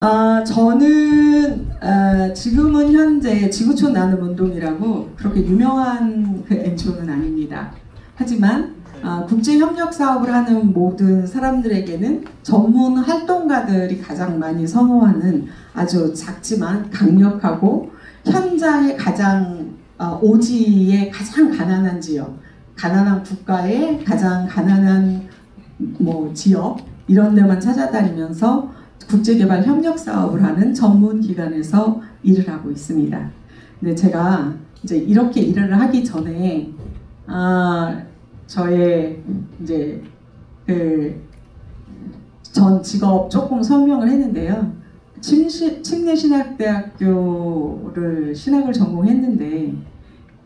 저는 지금은 현재 지구촌 나눔운동이라고 그렇게 유명한 그 NGO는 아닙니다. 하지만 국제협력 사업을 하는 모든 사람들에게는 전문 활동가들이 가장 많이 선호하는 아주 작지만 강력하고 현장의 가장 오지의 가장 가난한 지역, 가난한 국가의 가장 가난한 지역 이런 데만 찾아다니면서 국제개발 협력 사업을 하는 전문 기관에서 일을 하고 있습니다. 근데 제가 이제 이렇게 일을 하기 전에 저의 이제 전 직업 조금 설명을 했는데요. 침례신학대학교를 신학을 전공했는데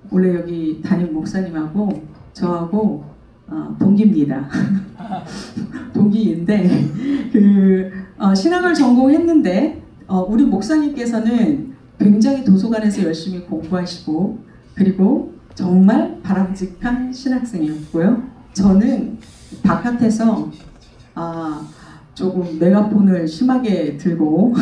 원래 여기 담임 목사님하고 저하고 동기입니다. 동기인데 신학을 전공했는데 우리 목사님께서는 굉장히 도서관에서 열심히 공부하시고 그리고 정말 바람직한 신학생이었고요. 저는 바깥에서 조금 메가폰을 심하게 들고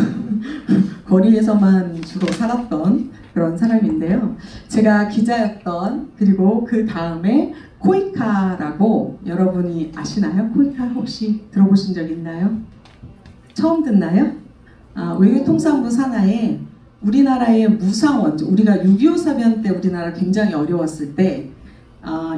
거리에서만 주로 살았던 그런 사람인데요. 제가 기자였던 그리고 그 다음에 코이카라고 여러분이 아시나요? 코이카 혹시 들어보신 적 있나요? 처음 듣나요? 외교통상부 산하에 우리나라의 무상원조, 우리가 6.25 사변 때 우리나라 굉장히 어려웠을 때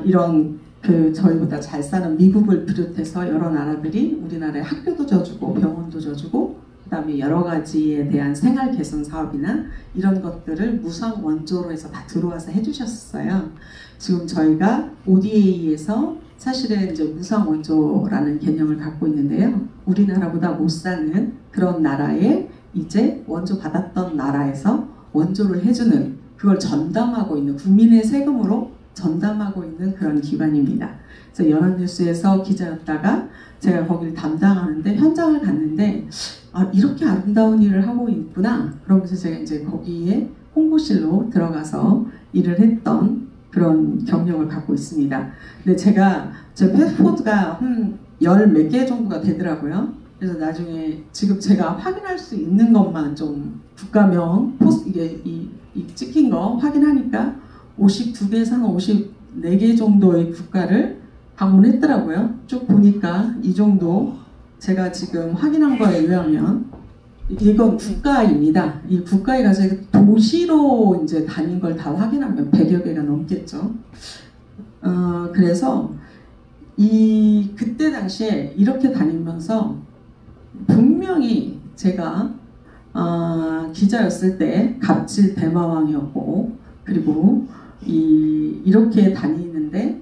이런 저희보다 잘 사는 미국을 비롯해서 여러 나라들이 우리나라에 학교도 져주고 병원도 져주고 그 다음에 여러 가지에 대한 생활 개선 사업이나 이런 것들을 무상 원조로 해서 다 들어와서 해주셨어요. 지금 저희가 ODA에서 사실은 이제 무상 원조라는 개념을 갖고 있는데요. 우리나라보다 못 사는 그런 나라에 이제 원조 받았던 나라에서 원조를 해주는 그걸 전담하고 있는 국민의 세금으로 전담하고 있는 그런 기관입니다. 그래서 연합뉴스에서 기자였다가 제가 거기를 담당하는데 현장을 갔는데 이렇게 아름다운 일을 하고 있구나. 그러면서 제가 이제 거기에 홍보실로 들어가서 일을 했던 그런 경력을 갖고 있습니다. 근데 제 패스포드가 한 10몇 개 정도가 되더라고요. 그래서 나중에 지금 제가 확인할 수 있는 것만 좀 국가명 이게 이 찍힌 거 확인하니까 52개에서 한 54개 정도의 국가를 방문했더라고요. 쭉 보니까 이 정도 제가 지금 확인한 거에 의하면 이건 국가입니다. 이 국가에 가서 도시로 이제 다닌 걸 다 확인하면 100여 개가 넘겠죠. 그래서 그때 당시에 이렇게 다니면서 분명히 제가 기자였을 때 갑질 대마왕이었고 그리고 이렇게 다니는데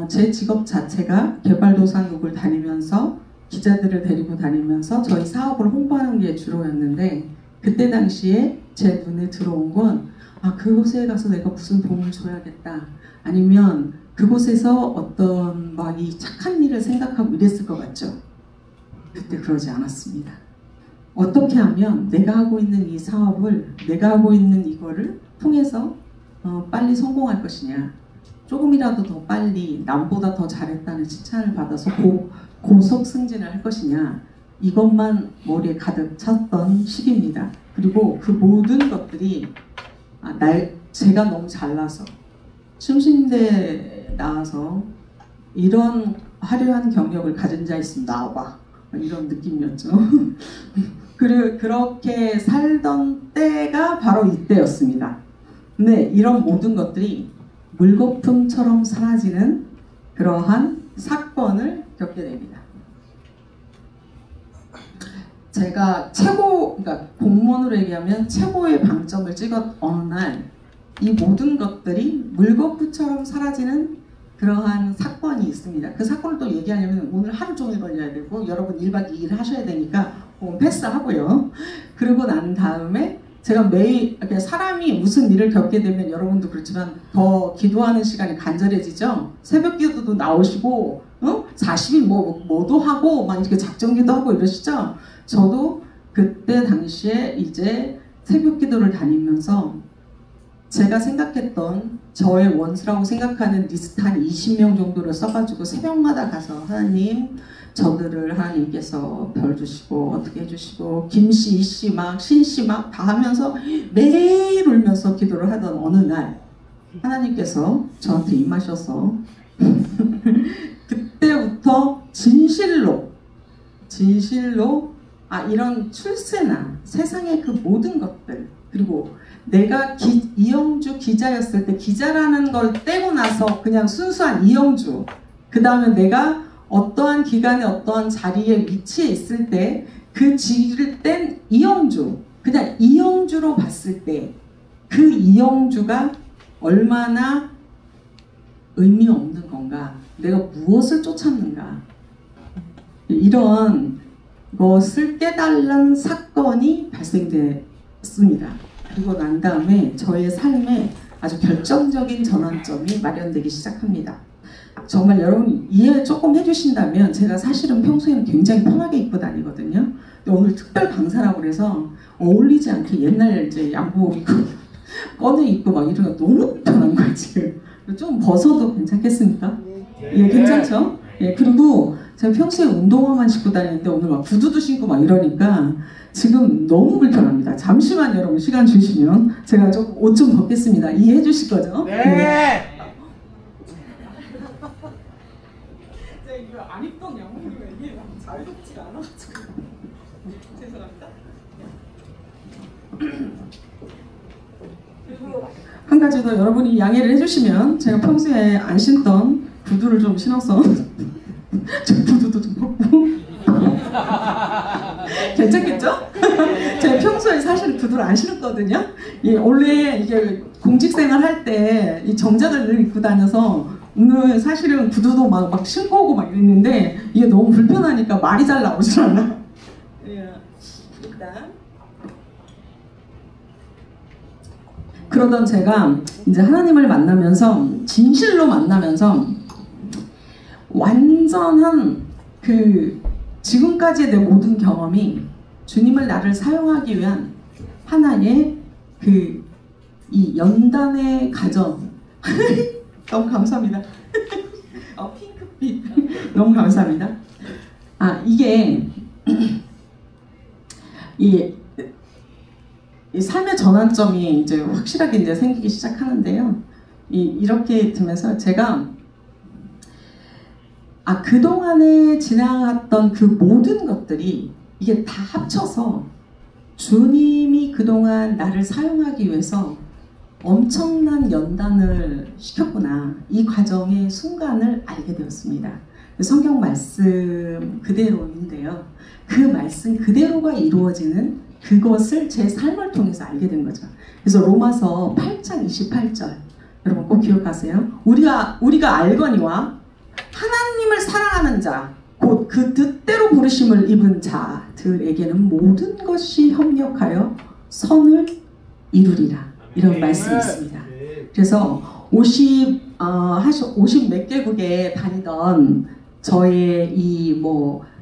제 직업 자체가 개발도상국을 다니면서 기자들을 데리고 다니면서 저희 사업을 홍보하는 게 주로였는데 그때 당시에 제 눈에 들어온 건 그곳에 가서 내가 무슨 도움을 줘야겠다 아니면 그곳에서 어떤 이 착한 일을 생각하고 이랬을 것 같죠. 그때 그러지 않았습니다. 어떻게 하면 내가 하고 있는 이 사업을 내가 하고 있는 이거를 통해서 빨리 성공할 것이냐 조금이라도 더 빨리 남보다 더 잘했다는 칭찬을 받아서 고속 승진을 할 것이냐 이것만 머리에 가득 찼던 시기입니다. 그리고 그 모든 것들이 제가 너무 잘나서 춤신대 나와서 이런 화려한 경력을 가진 자 있으면 나와봐 이런 느낌이었죠. 그렇게 살던 때가 바로 이때였습니다. 근데 이런 모든 것들이 물거품처럼 사라지는 그러한 사건을 겪게 됩니다. 제가 그러니까 공무원으로 얘기하면 최고의 방점을 찍었 어느 날 이 모든 것들이 물거품처럼 사라지는 그러한 사건이 있습니다. 그 사건을 또 얘기하려면 오늘 하루 종일 걸려야 되고 여러분 1박 2일 하셔야 되니까 패스하고요. 그러고 난 다음에 제가 매일 사람이 무슨 일을 겪게 되면 여러분도 그렇지만 더 기도하는 시간이 간절해지죠. 새벽 기도도 나오시고 40일 뭐도 하고 막 이렇게 작정기도 하고 이러시죠. 저도 그때 당시에 이제 새벽 기도를 다니면서 제가 생각했던 저의 원수라고 생각하는 리스트 한 20명 정도를 써가지고 새벽마다 가서 하나님 저들을 하나님께서 벌 주시고 어떻게 해주시고 김씨, 이씨 막 신씨 막 다 하면서 매일 울면서 기도를 하던 어느 날 하나님께서 저한테 임하셔서 그때부터 진실로 이런 출세나 세상의 그 모든 것들, 그리고 내가 이영주 기자였을 때 기자라는 걸 떼고 나서 그냥 순수한 이영주, 그 다음에 내가 어떠한 기간에 어떠한 자리에 위치해 있을 때 그 지위를 뗀 이영주, 그냥 이영주로 봤을 때 그 이영주가 얼마나 의미 없는 건가, 내가 무엇을 쫓았는가, 이런 것을 깨달은 사건이 발생됐습니다. 그리고 난 다음에 저의 삶에 아주 결정적인 전환점이 마련되기 시작합니다. 정말 여러분 이해 조금 해주신다면, 제가 사실은 평소에는 굉장히 편하게 입고 다니거든요. 근데 오늘 특별 강사라고 그래서 어울리지 않게 옛날 이제 양복 입고 꺼내 입고 막 이런 거 너무 편한 거야 지금. 좀 벗어도 괜찮겠습니까? 예, 괜찮죠? 예, 그리고 제가 평소에 운동화만 신고 다니는데 오늘 막 구두도 신고 막 이러니까 지금 너무 불편합니다. 잠시만 여러분 시간 주시면 제가 좀 옷 좀 벗겠습니다. 이해해 주실 거죠? 네. 네. 제가 이거 안 입던 양복이면 이게 잘 덥지가 않아가지고 죄송합니다. 한 가지 더 여러분이 양해를 해주시면, 제가 평소에 안 신던 구두를 좀 신어서 저 구두도 좀 벗고 괜찮겠죠? 제가 평소에 사실 구두를 안 신었거든요. 예, 원래 이게 공직생활 할 때 이 정장을 늘 입고 다녀서 오늘 사실은 구두도 막 신고 오고 막 이랬는데 이게 너무 불편하니까 말이 잘 나오질 않아. 예, 일단 그러던 제가 이제 하나님을 만나면서, 진실로 만나면서 완전한 그 지금까지의 내 모든 경험이 주님을 나를 사용하기 위한 하나의 그 이 연단의 가정 너무 감사합니다. 핑크빛 너무 감사합니다. 이게 이 삶의 전환점이 이제 확실하게 이제 생기기 시작하는데요. 이렇게 되면서 제가 그동안에 지나갔던 그 모든 것들이 이게 다 합쳐서 주님이 그동안 나를 사용하기 위해서 엄청난 연단을 시켰구나, 이 과정의 순간을 알게 되었습니다. 성경 말씀 그대로인데요, 그 말씀 그대로가 이루어지는 그것을 제 삶을 통해서 알게 된 거죠. 그래서 로마서 8장 28절 여러분 꼭 기억하세요. 우리가 알거니와 하나님을 사랑하는 자, 곧 그 뜻대로 부르심을 입은 자들에게는 모든 것이 협력하여 선을 이루리라, 이런 말씀이 있습니다. 그래서 50 몇 개국에 다니던 저의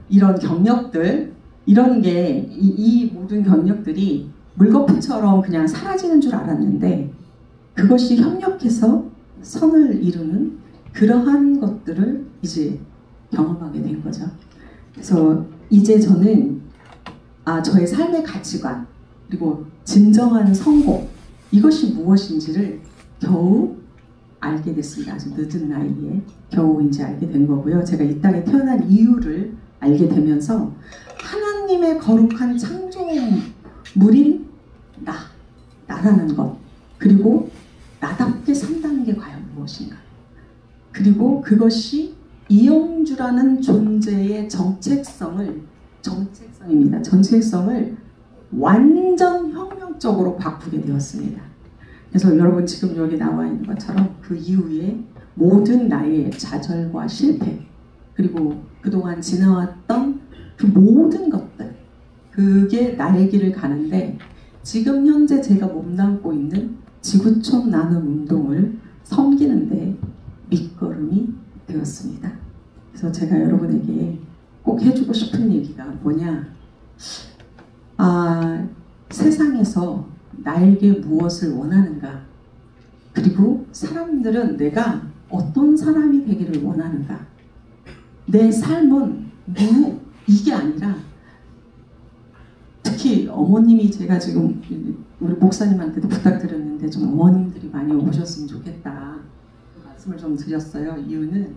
이런 경력들, 이런 게 이 모든 경력들이 물거품처럼 그냥 사라지는 줄 알았는데, 그것이 협력해서 선을 이루는 그러한 것들을 이제 경험하게 된 거죠. 그래서 이제 저는 저의 삶의 가치관, 그리고 진정한 성공, 이것이 무엇인지를 겨우 알게 됐습니다. 아주 늦은 나이에 겨우 이제 알게 된 거고요. 제가 이 땅에 태어난 이유를 알게 되면서 하나님의 거룩한 창조물인 나라는 것, 그리고 나답게 산다는 게 과연 무엇인가, 그리고 그것이 이영주라는 존재의 정체성을 완전 혁명적으로 바꾸게 되었습니다. 그래서 여러분 지금 여기 나와 있는 것처럼 그 이후에 모든 나의 좌절과 실패, 그리고 그동안 지나왔던 그 모든 것들, 그게 나의 길을 가는데, 지금 현재 제가 몸담고 있는 지구촌 나눔 운동을 섬기는데 밑거름이 되었습니다. 그래서 제가 여러분에게 꼭 해주고 싶은 얘기가 뭐냐, 세상에서 나에게 무엇을 원하는가, 그리고 사람들은 내가 어떤 사람이 되기를 원하는가, 내 삶은 이게 아니라 특히 어머님이 제가 지금 우리 목사님한테도 부탁드렸는데 좀 어머님들이 많이 오셨으면 좋겠다 그 말씀을 좀 드렸어요. 이유는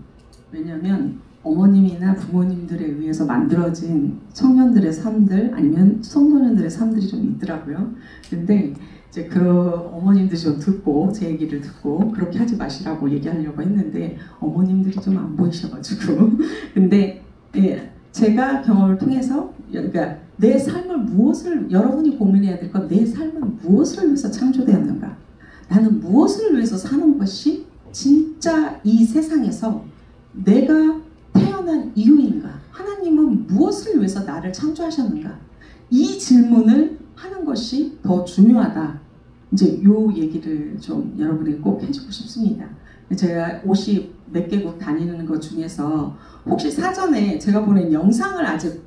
왜냐하면 어머님이나 부모님들에 의해서 만들어진 청년들의 삶들 아니면 청소년들의 삶들이 좀 있더라고요. 근데 이제 그 어머님들이 좀 듣고 제 얘기를 듣고 그렇게 하지 마시라고 얘기하려고 했는데 어머님들이 좀 안 보이셔가지고 근데 예, 제가 경험을 통해서 그러니까 내 삶을 무엇을 여러분이 고민해야 될 건 내 삶은 무엇을 위해서 창조되었는가? 나는 무엇을 위해서 사는 것이 진짜 이 세상에서 내가 태어난 이유인가? 하나님은 무엇을 위해서 나를 창조하셨는가? 이 질문을 하는 것이 더 중요하다. 이제 요 얘기를 좀 여러분에게 꼭 해주고 싶습니다. 제가 50 몇 개국 다니는 것 중에서 혹시 사전에 제가 보낸 영상을 아직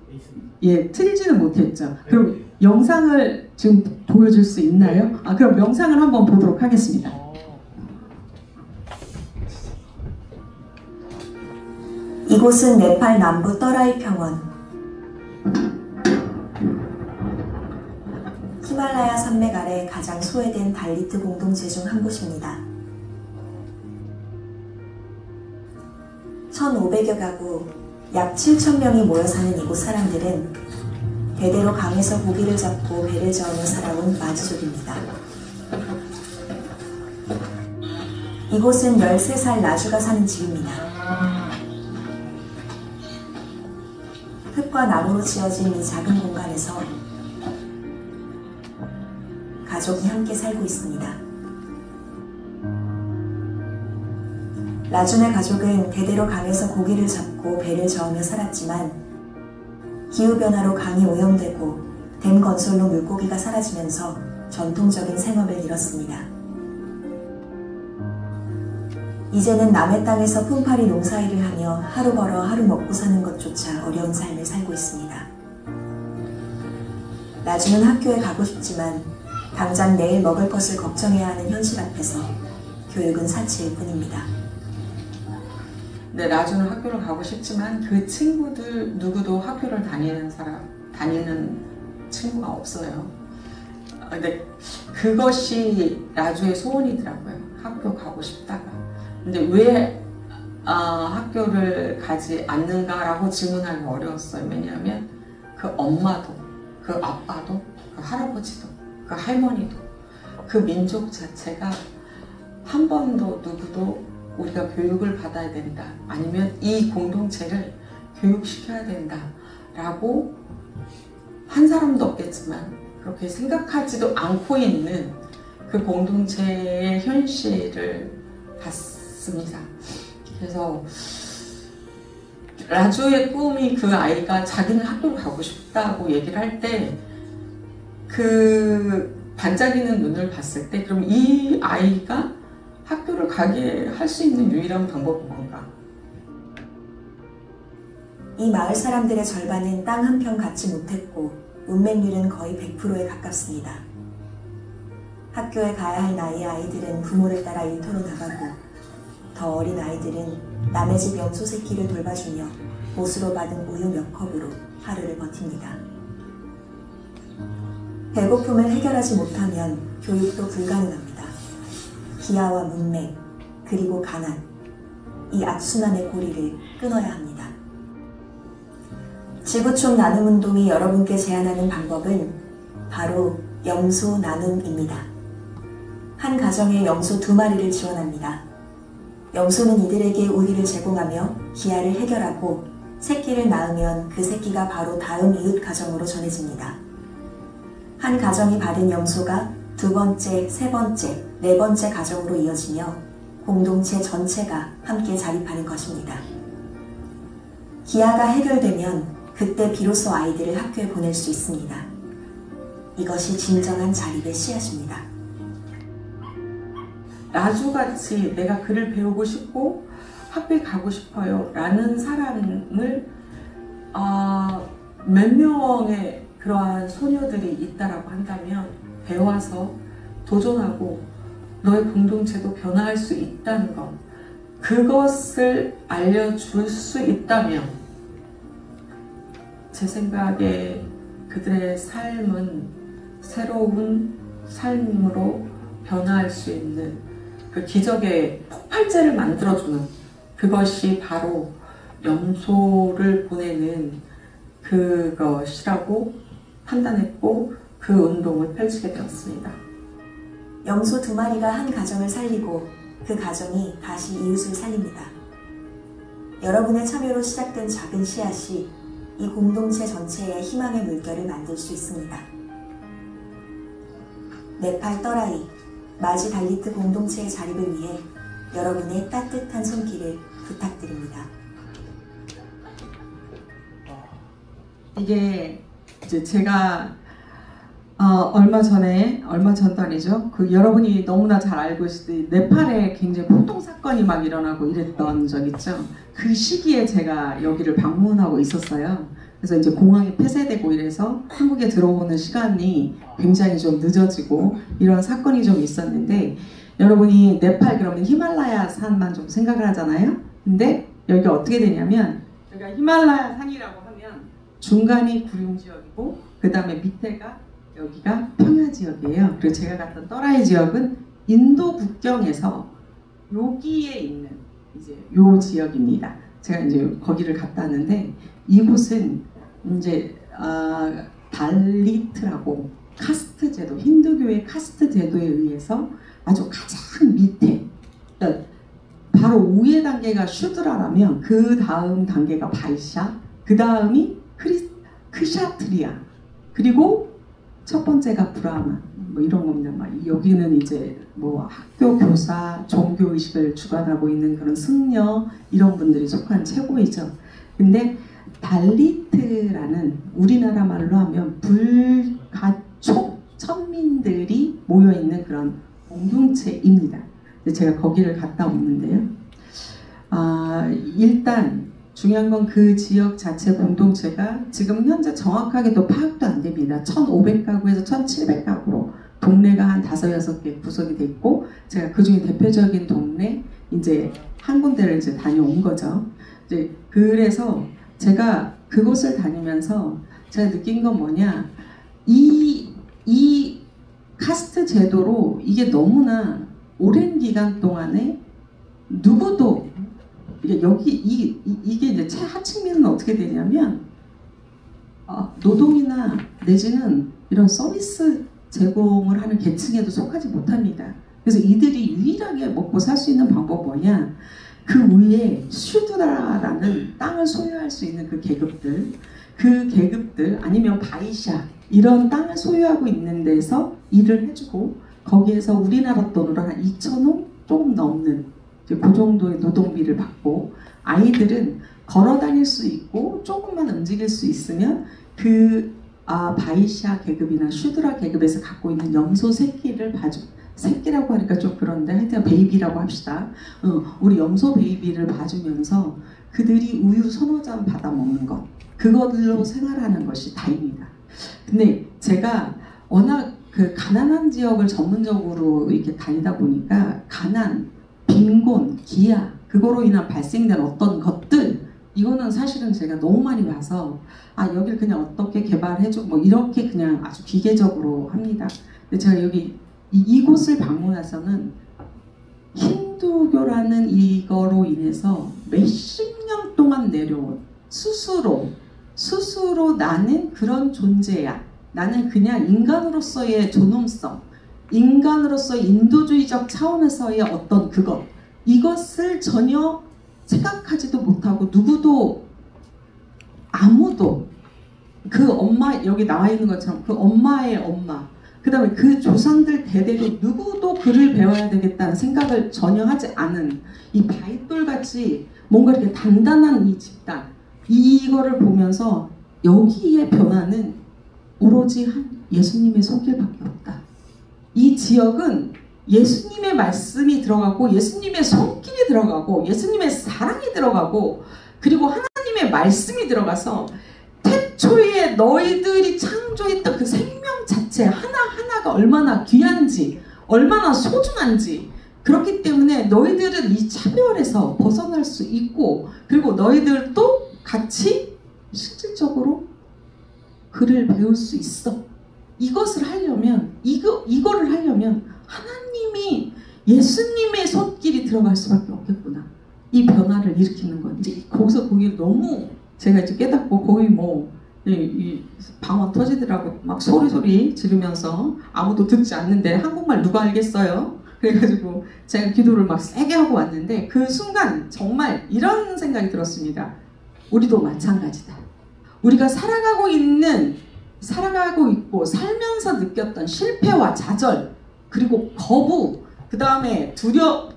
틀지는 못했죠. 그럼 영상을 지금 보여줄 수 있나요? 그럼 영상을 한번 보도록 하겠습니다. 이곳은 네팔 남부 떠라이 평원. 히말라야 산맥 아래 가장 소외된 달리트 공동체 중 한 곳입니다. 1,500여 가구, 약 7,000명이 모여 사는 이곳 사람들은 대대로 강에서 고기를 잡고 배를 저으며 살아온 마지족입니다. 이곳은 13살 라주가 사는 집입니다. 흙과 나무로 지어진 이 작은 공간에서 가족이 함께 살고 있습니다. 라준의 가족은 대대로 강에서 고기를 잡고 배를 저으며 살았지만 기후변화로 강이 오염되고 댐 건설로 물고기가 사라지면서 전통적인 생업을 잃었습니다. 이제는 남의 땅에서 품팔이 농사일을 하며 하루 벌어 하루 먹고 사는 것조차 어려운 삶을 살고 있습니다. 라준은 학교에 가고 싶지만 당장 내일 먹을 것을 걱정해야 하는 현실 앞에서 교육은 사치일 뿐입니다. 네, 라주는 학교를 가고 싶지만 그 친구들 누구도 학교를 다니는 친구가 없어요. 근데 그것이 라주의 소원이더라고요. 학교 가고 싶다가. 근데 왜 학교를 가지 않는가라고 질문하기 어려웠어요. 왜냐하면 그 엄마도, 그 아빠도, 그 할아버지도, 그 할머니도, 그 민족 자체가 한 번도 누구도 우리가 교육을 받아야 된다. 아니면 이 공동체를 교육시켜야 된다. 라고 한 사람도 없겠지만 그렇게 생각하지도 않고 있는 그 공동체의 현실을 봤습니다. 그래서 라주의 꿈이 그 아이가 자기는 학교를 가고 싶다고 얘기를 할 때 그 반짝이는 눈을 봤을 때 그럼 이 아이가 학교를 가게 할 수 있는 유일한 방법은 뭔가? 이 마을 사람들의 절반은 땅 한 평 갖지 못했고 문맹률은 거의 100%에 가깝습니다. 학교에 가야 할 나이의 아이들은 부모를 따라 일터로 나가고 더 어린 아이들은 남의 집 염소 새끼를 돌봐주며 못으로 받은 우유 몇 컵으로 하루를 버팁니다. 배고픔을 해결하지 못하면 교육도 불가능합니다. 기아와 문맹, 그리고 가난, 이 악순환의 고리를 끊어야 합니다. 지구촌 나눔운동이 여러분께 제안하는 방법은 바로 염소 나눔입니다. 한 가정에 염소 2마리를 지원합니다. 염소는 이들에게 우유를 제공하며 기아를 해결하고 새끼를 낳으면 그 새끼가 바로 다음 이웃 가정으로 전해집니다. 한 가정이 받은 염소가 2번째, 3번째, 4번째 가정으로 이어지며 공동체 전체가 함께 자립하는 것입니다. 기아가 해결되면 그때 비로소 아이들을 학교에 보낼 수 있습니다. 이것이 진정한 자립의 씨앗입니다. 라주같이 내가 글을 배우고 싶고 학교에 가고 싶어요 라는 사람을 몇 명의 그러한 소녀들이 있다라고 한다면 배워서 도전하고 너의 공동체도 변화할 수 있다는 것, 그것을 알려줄 수 있다면 제 생각에 그들의 삶은 새로운 삶으로 변화할 수 있는 그 기적의 폭발제를 만들어주는 그것이 바로 염소를 보내는 그것이라고 판단했고 그 운동을 펼치게 되었습니다. 염소 2마리가 한 가정을 살리고 그 가정이 다시 이웃을 살립니다. 여러분의 참여로 시작된 작은 씨앗이 이 공동체 전체에 희망의 물결을 만들 수 있습니다. 네팔 떠라이 마지 달리트 공동체의 자립을 위해 여러분의 따뜻한 손길을 부탁드립니다. 이게 이제 제가 얼마 전도 아니죠. 그 여러분이 너무나 잘 알고 계시듯이 네팔에 굉장히 폭동 사건이 막 일어나고 이랬던 적 있죠. 그 시기에 제가 여기를 방문하고 있었어요. 그래서 이제 공항이 폐쇄되고 이래서 한국에 들어오는 시간이 굉장히 좀 늦어지고 이런 사건이 좀 있었는데, 여러분이 네팔 그러면 히말라야 산만 좀 생각을 하잖아요. 근데 여기가 어떻게 되냐면, 여기가 히말라야 산이라고 하면 중간이 구룡 지역이고 그 다음에 밑에가 여기가 평야 지역이에요. 그리고 제가 갔던 떠라이 지역은 인도 국경에서 여기에 있는 이제 요 지역입니다. 제가 이제 거기를 갔다 왔는데, 이곳은 이제 달리트라고 카스트 제도, 힌두교의 카스트 제도에 의해서 아주 가장 밑에, 그러니까 바로 위의 단계가 슈드라라면 그 다음 단계가 바이샤, 그 다음이 크샤트리아, 그리고 첫 번째가 브라만, 뭐 이런 겁니다. 막 여기는 이제 뭐 학교 교사, 종교 의식을 주관하고 있는 그런 승려 이런 분들이 속한 최고이죠. 근데 달리트라는 우리나라 말로 하면 불가촉 천민들이 모여 있는 그런 공동체입니다. 제가 거기를 갔다 왔는데요. 일단 중요한 건 그 지역 자체 공동체가 지금 현재 정확하게도 파악도 안 됩니다. 1,500가구에서 1,700가구로 동네가 한 5, 6개 구성이 돼 있고, 제가 그 중에 대표적인 동네 이제 한 군데를 이제 다녀온 거죠. 이제 그래서 제가 그곳을 다니면서 제가 느낀 건 뭐냐, 이 카스트 제도로 이게 너무나 오랜 기간 동안에 누구도 이게 이제 최하층민은 어떻게 되냐면 노동이나 내지는 이런 서비스 제공을 하는 계층에도 속하지 못합니다. 그래서 이들이 유일하게 먹고 살 수 있는 방법 뭐냐, 그 위에 슈드라라는 땅을 소유할 수 있는 그 계급들 아니면 바이샤 이런 땅을 소유하고 있는 데서 일을 해주고, 거기에서 우리나라 돈으로 한 2,000원 조금 넘는 그 정도의 노동비를 받고, 아이들은 걸어 다닐 수 있고 조금만 움직일 수 있으면 그 바이샤 계급이나 슈드라 계급에서 갖고 있는 염소 새끼를 새끼라고 하니까 좀 그런데 하여튼 베이비라고 합시다. 우리 염소 베이비를 봐주면서 그들이 우유 서너 잔 받아 먹는 것, 그걸로 생활하는 것이 다입니다. 근데 제가 워낙 그 가난한 지역을 전문적으로 이렇게 다니다 보니까 가난, 빈곤, 기아, 그거로 인한 발생된 어떤 것들, 이거는 사실은 제가 너무 많이 봐서 여기를 그냥 어떻게 개발해주고 뭐 이렇게 그냥 아주 기계적으로 합니다. 근데 제가 여기 이곳을 방문해서는 힌두교라는 이거로 인해서 몇십 년 동안 내려온 스스로 나는 그런 존재야, 나는 그냥 인간으로서의 존엄성, 인간으로서의 인도주의적 차원에서의 어떤 이것을 전혀 생각하지도 못하고, 아무도 그 엄마, 여기 나와 있는 것처럼 그 엄마의 엄마, 그 다음에 그 조상들 대대로 누구도 글을 배워야 되겠다는 생각을 전혀 하지 않은 이 바위돌같이 뭔가 이렇게 단단한 이 집단, 이거를 보면서 여기에 변화는 오로지 한 예수님의 손길밖에 없다. 이 지역은 예수님의 말씀이 들어가고 예수님의 손길이 들어가고 예수님의 사랑이 들어가고 그리고 하나님의 말씀이 들어가서 태초에 너희들이 창조했던 그 생명 자체 하나하나가 얼마나 귀한지, 얼마나 소중한지, 그렇기 때문에 너희들은 이 차별에서 벗어날 수 있고, 그리고 너희들도 같이 실질적으로 글을 배울 수 있어. 이것을 하려면 이거를 하려면 하나님이 예수님의 손길이 들어갈 수밖에 없겠구나. 이 변화를 일으키는 건지 거기서 거기 너무 제가 이제 깨닫고 거의 뭐 이 방언 터지더라고. 막 소리 지르면서 아무도 듣지 않는데 한국말 누가 알겠어요? 그래가지고 제가 기도를 막 세게 하고 왔는데 그 순간 정말 이런 생각이 들었습니다. 우리도 마찬가지다. 우리가 살아가고 있고 살면서 느꼈던 실패와 좌절 그리고 거부 그 다음에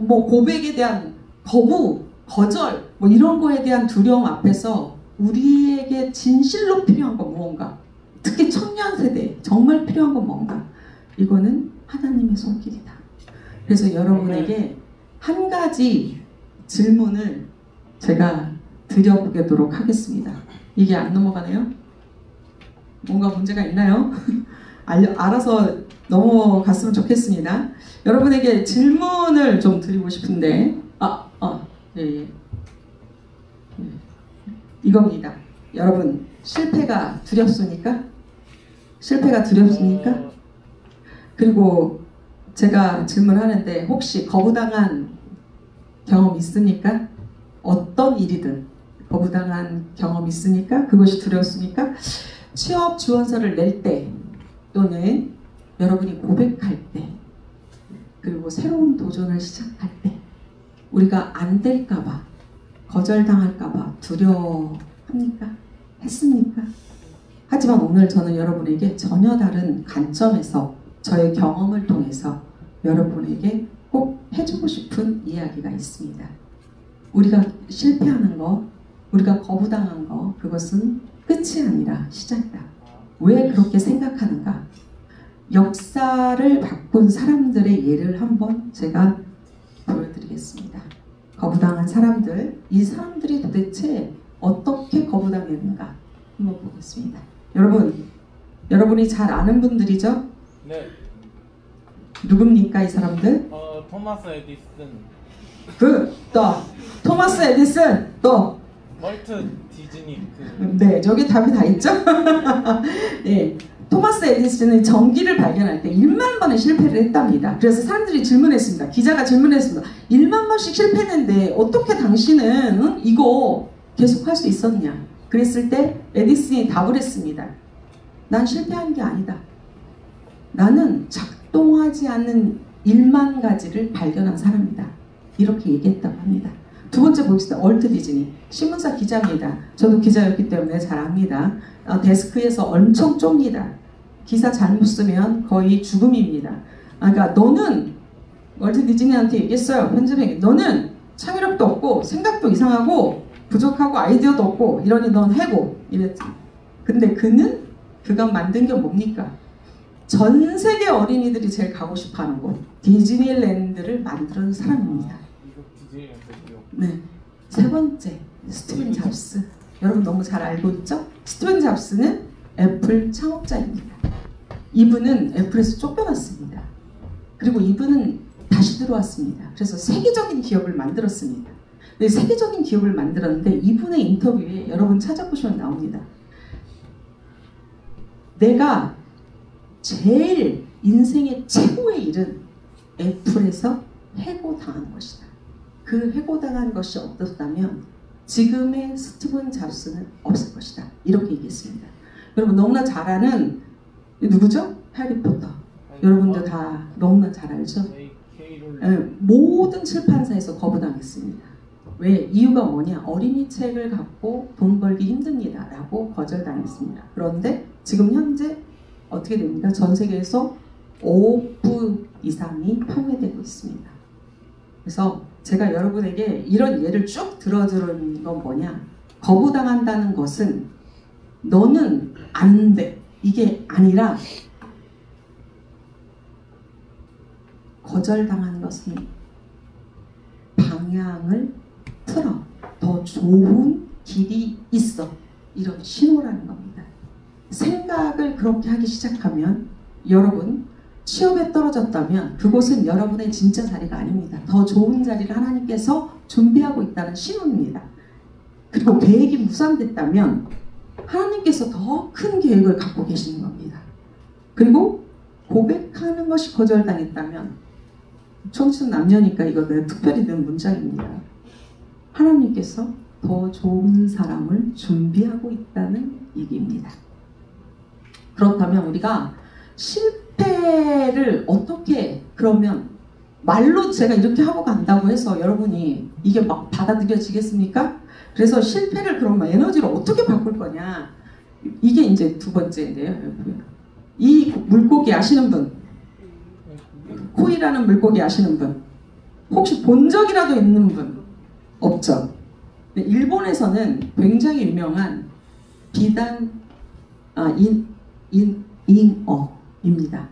고백에 대한 거부 거절 뭐 이런 거에 대한 두려움 앞에서 우리에게 진실로 필요한 건 무언가, 특히 청년 세대에 정말 필요한 건 뭔가, 이거는 하나님의 손길이다. 그래서 여러분에게 한 가지 질문을 제가 드려보도록 하겠습니다. 이게 안 넘어가네요? 뭔가 문제가 있나요? 알아서 넘어갔으면 좋겠습니다. 여러분에게 질문을 좀 드리고 싶은데 예. 이겁니다. 여러분, 실패가 두렵습니까? 실패가 두렵습니까? 그리고 제가 질문하는데 혹시 거부당한 경험 있습니까? 어떤 일이든 거부당한 경험 있습니까? 그것이 두렵습니까? 취업 지원서를 낼 때 또는 여러분이 고백할 때 그리고 새로운 도전을 시작할 때 우리가 안 될까봐 거절당할까봐 두려워합니까? 했습니까? 하지만 오늘 저는 여러분에게 전혀 다른 관점에서 저의 경험을 통해서 여러분에게 꼭 해주고 싶은 이야기가 있습니다. 우리가 실패하는 거, 우리가 거부당한 거, 그것은 끝이 아니라 시작이다. 왜 그렇게 생각하는가? 역사를 바꾼 사람들의 예를 한번 제가 보여드리겠습니다. 거부당한 사람들, 이 사람들이 도대체 어떻게 거부당했는가 한번 보겠습니다. 여러분이 잘 아는 분들이죠? 네. 누굽니까 이 사람들? 토마스 에디슨. 또 토마스 에디슨, 또 월트 디즈니. 네, 저기 답이 다 있죠? 네. 토마스 에디슨은 전기를 발견할 때 1만 번의 실패를 했답니다. 그래서 사람들이 질문했습니다. 기자가 질문했습니다. 1만 번씩 실패했는데 어떻게 당신은 이거 계속 할 수 있었냐? 그랬을 때 에디슨이 답을 했습니다. 난 실패한 게 아니다. 나는 작동하지 않는 1만 가지를 발견한 사람이다. 이렇게 얘기했다고 합니다. 두 번째 보겠습니다. 월트 디즈니. 신문사 기자입니다. 저도 기자였기 때문에 잘 압니다. 데스크에서 엄청 좁니다. 기사 잘못 쓰면 거의 죽음입니다. 그러니까 너는 월트 디즈니한테 얘기했어요. 편집에게. 너는 창의력도 없고 생각도 이상하고 부족하고 아이디어도 없고 이러니 넌 해고 이랬지. 근데 그가 만든 게 뭡니까? 전 세계 어린이들이 제일 가고 싶어하는 곳 디즈니랜드를 만드는 사람입니다. 네. 세 번째, 스티븐 잡스. 여러분 너무 잘 알고 있죠? 스티븐 잡스는 애플 창업자입니다. 이분은 애플에서 쫓겨났습니다. 그리고 이분은 다시 들어왔습니다. 그래서 세계적인 기업을 만들었습니다. 네, 세계적인 기업을 만들었는데 이분의 인터뷰에 여러분 찾아보시면 나옵니다. 내가 제일 인생의 최고의 일은 애플에서 해고당한 것이다. 그 해고당한 것이 없었다면 지금의 스티븐 잡스는 없을 것이다. 이렇게 얘기했습니다. 여러분 너무나 잘 아는 누구죠? 해리포터. 여러분들 다 너무나 잘 알죠? 모든 출판사에서 거부당했습니다. 왜? 이유가 뭐냐? 어린이 책을 갖고 돈 벌기 힘듭니다. 라고 거절당했습니다. 그런데 지금 현재 어떻게 됩니까? 전 세계에서 5부 이상이 판매되고 있습니다. 그래서 제가 여러분에게 이런 예를 쭉 들어주는 건 뭐냐? 거부당한다는 것은 너는 안 돼. 이게 아니라 거절당한 것은 방향을 틀어. 더 좋은 길이 있어. 이런 신호라는 겁니다. 생각을 그렇게 하기 시작하면 여러분 취업에 떨어졌다면 그곳은 여러분의 진짜 자리가 아닙니다. 더 좋은 자리를 하나님께서 준비하고 있다는 신호입니다. 그리고 계획이 무산됐다면 하나님께서 더 큰 계획을 갖고 계시는 겁니다. 그리고 고백하는 것이 거절당했다면, 청춘 남녀니까 이거 내가 특별히 낸 문장입니다. 하나님께서 더 좋은 사람을 준비하고 있다는 얘기입니다. 그렇다면 우리가 실패를 어떻게, 그러면 말로 제가 이렇게 하고 간다고 해서 여러분이 이게 막 받아들여지겠습니까? 그래서 실패를 그러면 에너지로 어떻게 바꿀 거냐, 이게 이제 두 번째인데요. 여러분, 이 물고기 아시는 분, 코이라는 물고기 아시는 분, 혹시 본 적이라도 있는 분? 없죠. 일본에서는 굉장히 유명한 비단 잉어입니다.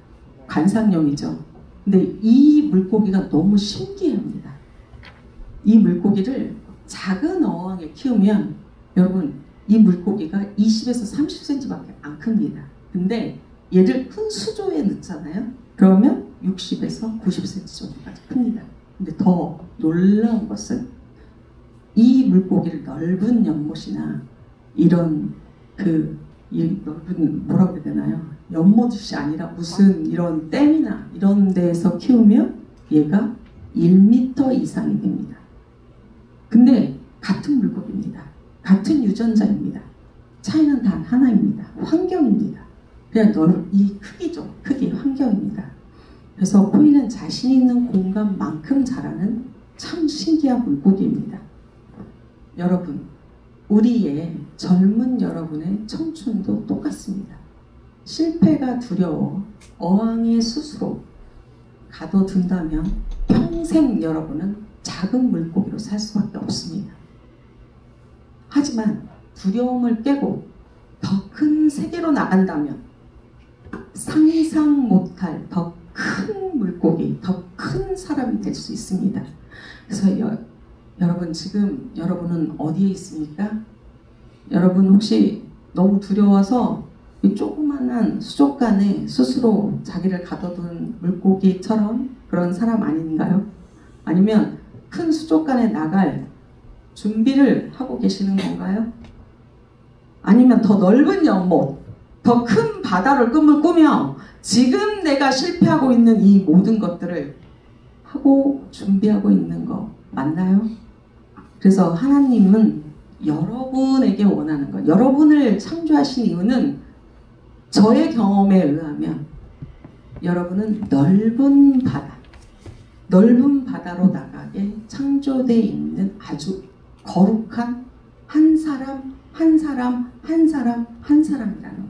관상용이죠. 근데 이 물고기가 너무 신기합니다. 이 물고기를 작은 어항에 키우면, 여러분, 이 물고기가 20에서 30cm밖에 안 큽니다. 근데 얘를 큰 수조에 넣잖아요. 그러면 60에서 90cm 정도까지 큽니다. 근데 더 놀라운 것은 이 물고기를 넓은 연못이나 이런 이 넓은, 뭐라고 해야 되나요? 연못이 아니라 무슨 이런 댐이나 이런 데에서 키우면 얘가 1m 이상이 됩니다. 근데 같은 물고기입니다. 같은 유전자입니다. 차이는 단 하나입니다. 환경입니다. 그냥 이 크기죠. 크기, 환경입니다. 그래서 코이는 자신 있는 공간만큼 자라는 참 신기한 물고기입니다. 여러분, 우리의 젊은 여러분의 청춘도 똑같습니다. 실패가 두려워 어항에 스스로 가둬둔다면 평생 여러분은 작은 물고기로 살 수밖에 없습니다. 하지만 두려움을 깨고 더 큰 세계로 나간다면 상상 못할 더 큰 물고기, 더 큰 사람이 될 수 있습니다. 그래서 여러분, 지금 여러분은 어디에 있습니까? 여러분 혹시 너무 두려워서 이 조그만한 수족관에 스스로 자기를 가둬둔 물고기처럼 그런 사람 아닌가요? 아니면 큰 수족관에 나갈 준비를 하고 계시는 건가요? 아니면 더 넓은 연못, 더 큰 바다를 꿈을 꾸며 지금 내가 실패하고 있는 이 모든 것들을 하고 준비하고 있는 거 맞나요? 그래서 하나님은 여러분에게 원하는 것, 여러분을 창조하신 이유는 저의 경험에 의하면 여러분은 넓은 바다로 나가게 창조되어 있는 아주 거룩한 한 사람이라는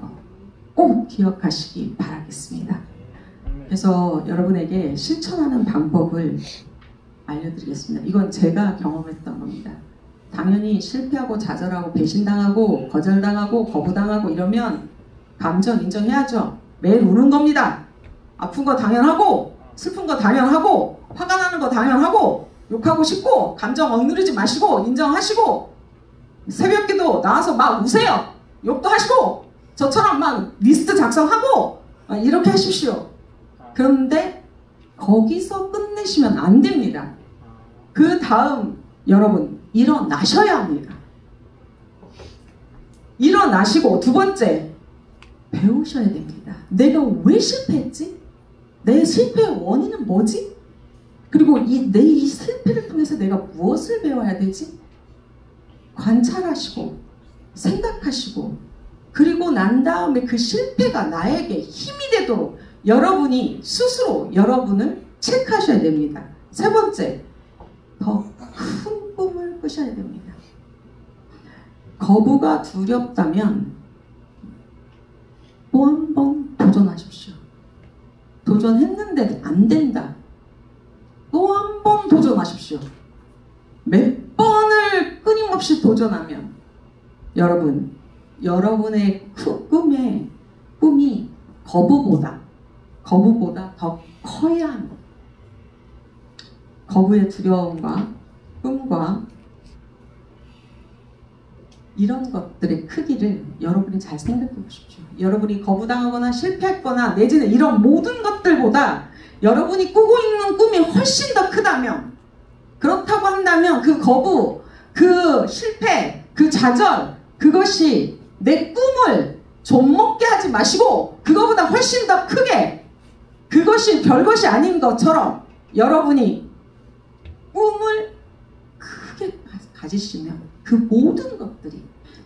거 꼭 기억하시기 바라겠습니다. 그래서 여러분에게 실천하는 방법을 알려드리겠습니다. 이건 제가 경험했던 겁니다. 당연히 실패하고 좌절하고 배신당하고 거절당하고 거부당하고 이러면 감정 인정해야죠. 매일 우는 겁니다. 아픈 거 당연하고 슬픈 거 당연하고 화가 나는 거 당연하고 욕하고 싶고 감정 억누르지 마시고 인정하시고 새벽기도 나와서 막 우세요. 욕도 하시고 저처럼 막 리스트 작성하고 이렇게 하십시오. 그런데 거기서 끝내시면 안 됩니다. 그 다음 여러분 일어나셔야 합니다. 일어나시고 두 번째 배우셔야 됩니다. 내가 왜 실패했지? 내 실패의 원인은 뭐지? 그리고 이 실패를 통해서 내가 무엇을 배워야 되지? 관찰하시고 생각하시고 그리고 난 다음에 그 실패가 나에게 힘이 되도록 여러분이 스스로 여러분을 체크하셔야 됩니다. 세 번째, 더 큰 꿈을 꾸셔야 됩니다. 거부가 두렵다면 또 한 번 도전하십시오. 도전했는데 안 된다. 또 한 번 도전하십시오. 몇 번을 끊임없이 도전하면 여러분의 꿈이 거부보다 더 커야 합니다. 거부의 두려움과 꿈과 이런 것들의 크기를 여러분이 잘 생각해 보십시오. 여러분이 거부당하거나 실패했거나 내지는 이런 모든 것들보다 여러분이 꾸고 있는 꿈이 훨씬 더 크다면, 그렇다고 한다면 그 거부, 그 실패, 그 좌절, 그것이 내 꿈을 좀먹게 하지 마시고 그거보다 훨씬 더 크게, 그것이 별것이 아닌 것처럼 여러분이 꿈을 크게 가지시면 그 모든 것들이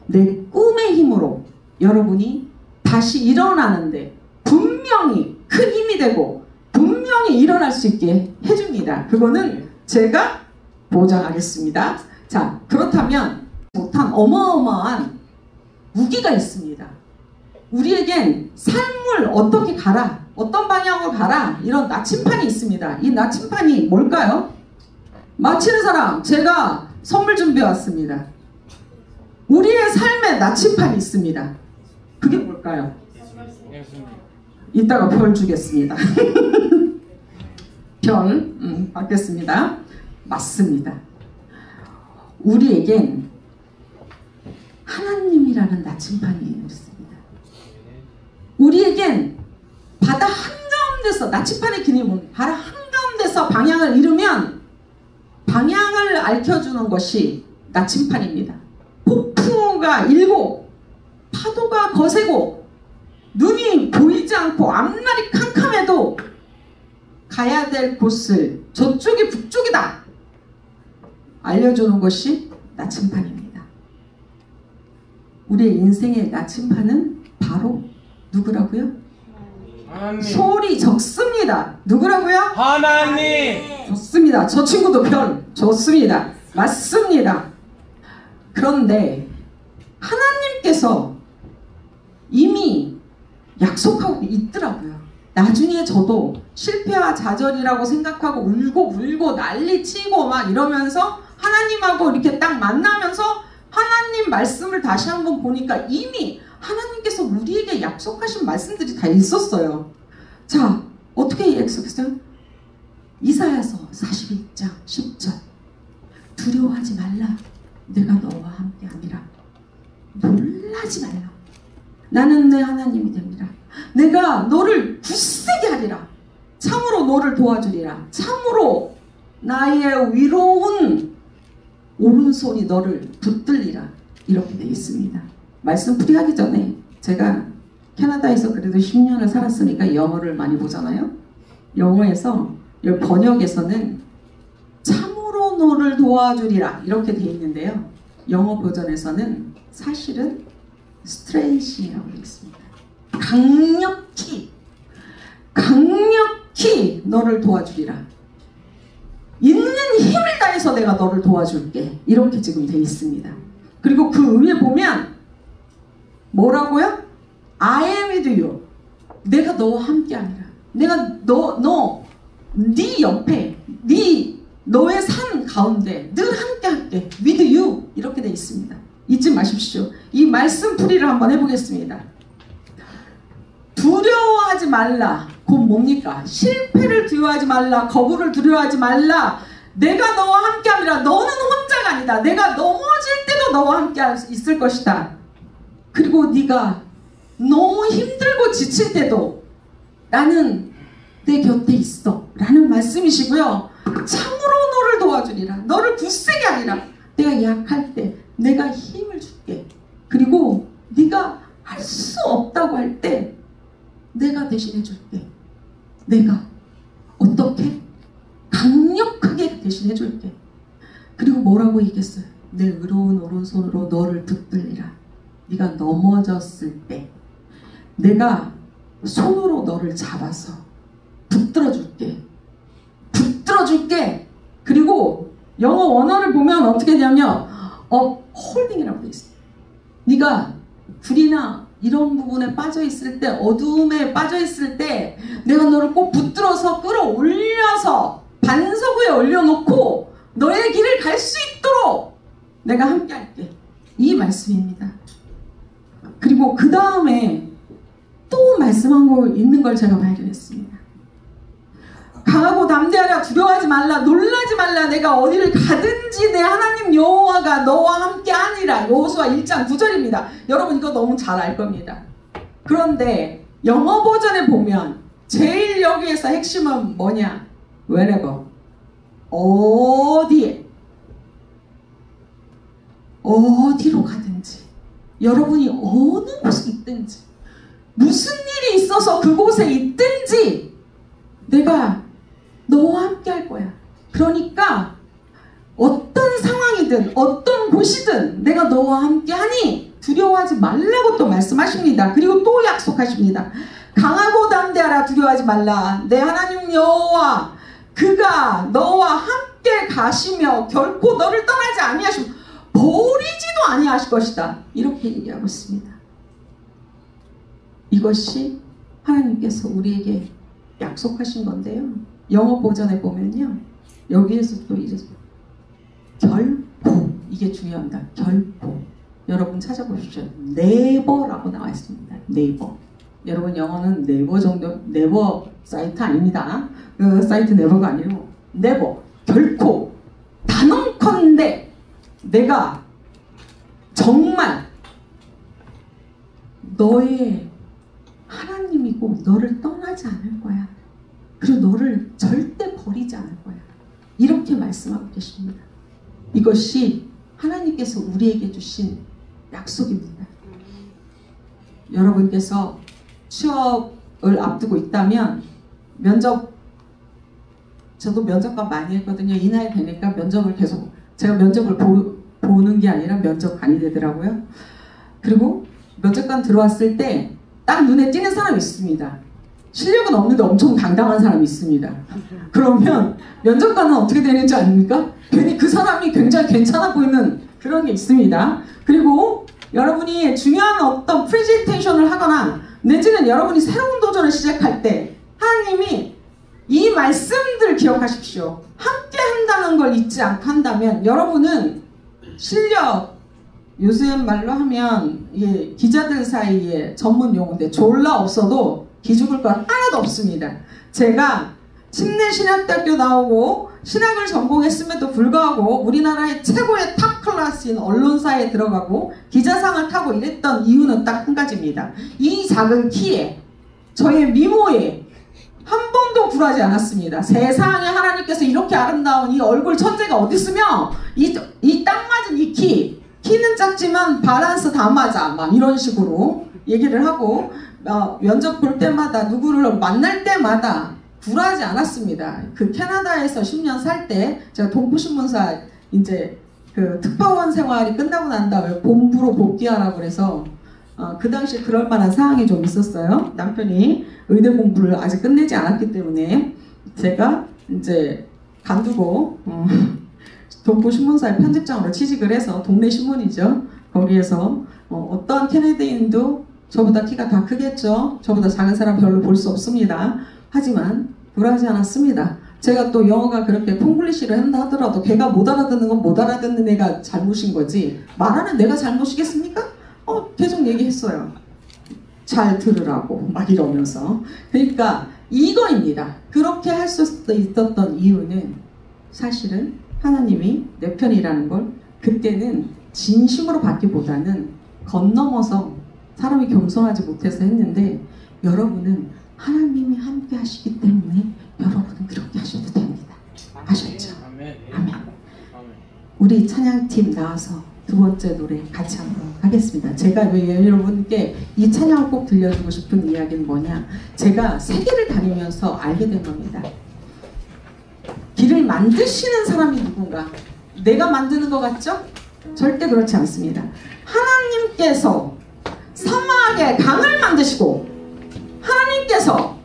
내 꿈의 힘으로 여러분이 다시 일어나는데 분명히 큰 힘이 되고 분명히 일어날 수 있게 해줍니다. 그거는 제가 보장하겠습니다. 자, 그렇다면 못한 어마어마한 무기가 있습니다. 우리에겐 삶을 어떻게 가라, 어떤 방향으로 가라, 이런 나침판이 있습니다. 이 나침판이 뭘까요? 맞히는 사람, 제가 선물 준비해 왔습니다. 우리의 삶에 나침판이 있습니다. 그게 뭘까요? 이따가 별 주겠습니다. 별 받겠습니다. 맞습니다. 우리에겐 하나님이라는 나침판이 있습니다. 우리에겐 바다 한가운데서, 나침판의 기능은 바다 한가운데서 방향을 잃으면 방향을 알려주는 것이 나침판입니다. 폭풍우가 일고 파도가 거세고 눈이 보이지 않고 앞날이 캄캄해도 가야 될 곳을 저쪽이 북쪽이다 알려주는 것이 나침판입니다. 우리의 인생의 나침판은 바로 누구라고요? 하나님. 소리 적습니다. 누구라고요? 하나님. 좋습니다. 저 친구도 별 좋습니다. 맞습니다. 그런데 하나님께서 이미 약속하고 있더라고요. 나중에 저도 실패와 좌절이라고 생각하고 울고 불고 난리치고 막 이러면서 하나님하고 이렇게 딱 만나면서 하나님 말씀을 다시 한번 보니까 이미 하나님께서 우리에게 약속하신 말씀들이 다 있었어요. 자, 어떻게 약속했어요? 이사야서 41장 10절 두려워하지 말라. 내가 너와 함께 함이라. 놀라지 말라. 나는 내 하나님이 됩니다. 내가 너를 굳세게 하리라. 참으로 너를 도와주리라. 참으로 나의 위로운 오른손이 너를 붙들리라. 이렇게 되어 있습니다. 말씀 풀이하기 전에 제가 캐나다에서 그래도 10년을 살았으니까 영어를 많이 보잖아요. 영어에서 번역에서는 참으로 너를 도와주리라 이렇게 되어 있는데요. 영어 버전에서는 사실은 스트레이시라고 되어 있습니다. 강력히 너를 도와주리라. 있는 힘을 다해서 내가 너를 도와줄게. 이렇게 지금 되어 있습니다. 그리고 그 위에 보면 뭐라고요? I am with you. 내가 너와 함께하리라. 내가 네 옆에, 너의 삶 가운데 늘 함께할게. with you. 이렇게 되어 있습니다. 잊지 마십시오. 이 말씀 풀이를 한번 해보겠습니다. 두려워하지 말라. 곧 뭡니까? 실패를 두려워하지 말라. 거부를 두려워하지 말라. 내가 너와 함께함이라. 너는 혼자가 아니다. 내가 넘어질 때도 너와 함께 있을 것이다. 그리고 네가 너무 힘들고 지칠 때도 나는 내 곁에 있어 라는 말씀이시고요. 참으로 너를 도와주리라. 너를 굳세게 하리라. 내가 약할 때 내가 힘을 줄게. 그리고 네가 할 수 없다고 할 때 내가 대신해 줄게. 내가 어떻게? 강력하게 대신해 줄게. 그리고 뭐라고 얘기했어요? 내 의로운 오른손으로 너를 붙들리라. 네가 넘어졌을 때 내가 손으로 너를 잡아서 붙들어 줄게. 붙들어 줄게. 그리고 영어 원어를 보면 어떻게 되냐면 홀딩이라고 되어 있어요. 네가 불이나 이런 부분에 빠져 있을 때, 어두움에 빠져 있을 때 내가 너를 꼭 붙들어서 끌어올려서 반석 위에 올려놓고 너의 길을 갈 수 있도록 내가 함께 할게. 이 말씀입니다. 그리고 그 다음에 또 말씀한 거 있는 걸 제가 발견했습니다. 강하고 담대하라. 두려워하지 말라. 놀라지 말라. 내가 어디를 가든지 내 하나님 여호와가 너와 함께 하니라. 여호수아 1장 9절입니다. 여러분 이거 너무 잘 알 겁니다. 그런데 영어 버전에 보면 제일 여기에서 핵심은 뭐냐? wherever. 어디로 가든지 여러분이 어느 곳에 있든지 무슨 일이 있어서 그곳에 있든지 내가 너와 함께 할 거야. 그러니까 어떤 상황이든 어떤 곳이든 내가 너와 함께 하니 두려워하지 말라고 또 말씀하십니다. 그리고 또 약속하십니다. 강하고 담대하라. 두려워하지 말라. 내 하나님 여호와 그가 너와 함께 가시며 결코 너를 떠나지 아니하시고 버리지도 아니하실 것이다. 이렇게 얘기하고 있습니다. 이것이 하나님께서 우리에게 약속하신 건데요. 영어 버전에 보면요. 여기에서 또 이랬어요. 결코, 이게 중요합니다. 결코. 여러분 찾아보십시오. never라고 나와 있습니다. never. 여러분 영어는 never 정도, never 사이트 아닙니다. 그 사이트 never가 아니고 never. 결코. 단언컨대 내가 정말 너의 하나님이고 너를 떠나지 않을 거야. 그리고 너를 절대 버리지 않을 거야. 이렇게 말씀하고 계십니다. 이것이 하나님께서 우리에게 주신 약속입니다. 여러분께서 취업을 앞두고 있다면 면접, 저도 면접관 많이 했거든요. 이 나이 되니까 면접을 계속, 제가 면접을 보는 게 아니라 면접관이 되더라고요. 그리고 면접관 들어왔을 때 딱 눈에 띄는 사람이 있습니다. 실력은 없는데 엄청 당당한 사람이 있습니다. 그러면 면접관은 어떻게 되는지 아닙니까? 괜히 그 사람이 굉장히 괜찮아 보이는 그런 게 있습니다. 그리고 여러분이 중요한 어떤 프레젠테이션을 하거나 내지는 여러분이 새로운 도전을 시작할 때 하나님이 이 말씀들 기억하십시오. 함께 한다는 걸 잊지 않고 한다면 여러분은 실력, 요즘 말로 하면 이게 기자들 사이에 전문 용어인데 졸라 없어도 기죽을 건 하나도 없습니다. 제가 침례신학대학교 나오고 신학을 전공했음에도 불구하고 우리나라의 최고의 탑 클래스인 언론사에 들어가고 기자상을 타고 이랬던 이유는 딱 한 가지입니다. 이 작은 키에 저의 미모에 한 번도 굴하지 않았습니다. 세상에 하나님께서 이렇게 아름다운 이 얼굴 천재가 어디 있으며 이 딱 맞은 이 키는 작지만 밸런스 다 맞아 막 이런 식으로 얘기를 하고 면접 볼 때마다 누구를 만날 때마다 굴하지 않았습니다. 그 캐나다에서 10년 살 때 제가 동부신문사 이제 그 특파원 생활이 끝나고 난 다음에 본부로 복귀하라고 그래서 그 당시에 그럴 만한 상황이 좀 있었어요. 남편이 의대 공부를 아직 끝내지 않았기 때문에 제가 이제 간두고 동부신문사의 편집장으로 취직을 해서 동네 신문이죠. 거기에서 어떤 캐네디인도 저보다 키가 다 크겠죠. 저보다 작은 사람 별로 볼 수 없습니다. 하지만 굴하지 않았습니다. 제가 또 영어가 그렇게 콩글리시를 한다 하더라도 걔가 못 알아듣는 건 못 알아듣는 애가 잘못인 거지 말하는 내가 잘못이겠습니까? 계속 얘기했어요. 잘 들으라고 막 이러면서. 그러니까 이거입니다. 그렇게 할 수 있었던 이유는 사실은 하나님이 내 편이라는 걸 그때는 진심으로 받기보다는 건너머서 사람이 겸손하지 못해서 했는데 여러분은 하나님이 함께 하시기 때문에 여러분은 그렇게 하셔도 됩니다. 아셨죠? 아멘. 우리 찬양팀 나와서 두 번째 노래 같이 한번 하겠습니다. 제가 왜 여러분께 이 찬양을 꼭 들려주고 싶은 이야기는 뭐냐, 제가 세계를 다니면서 알게 된 겁니다. 길을 만드시는 사람이 누군가? 내가 만드는 것 같죠? 절대 그렇지 않습니다. 하나님께서 사막에 강을 만드시고 하나님께서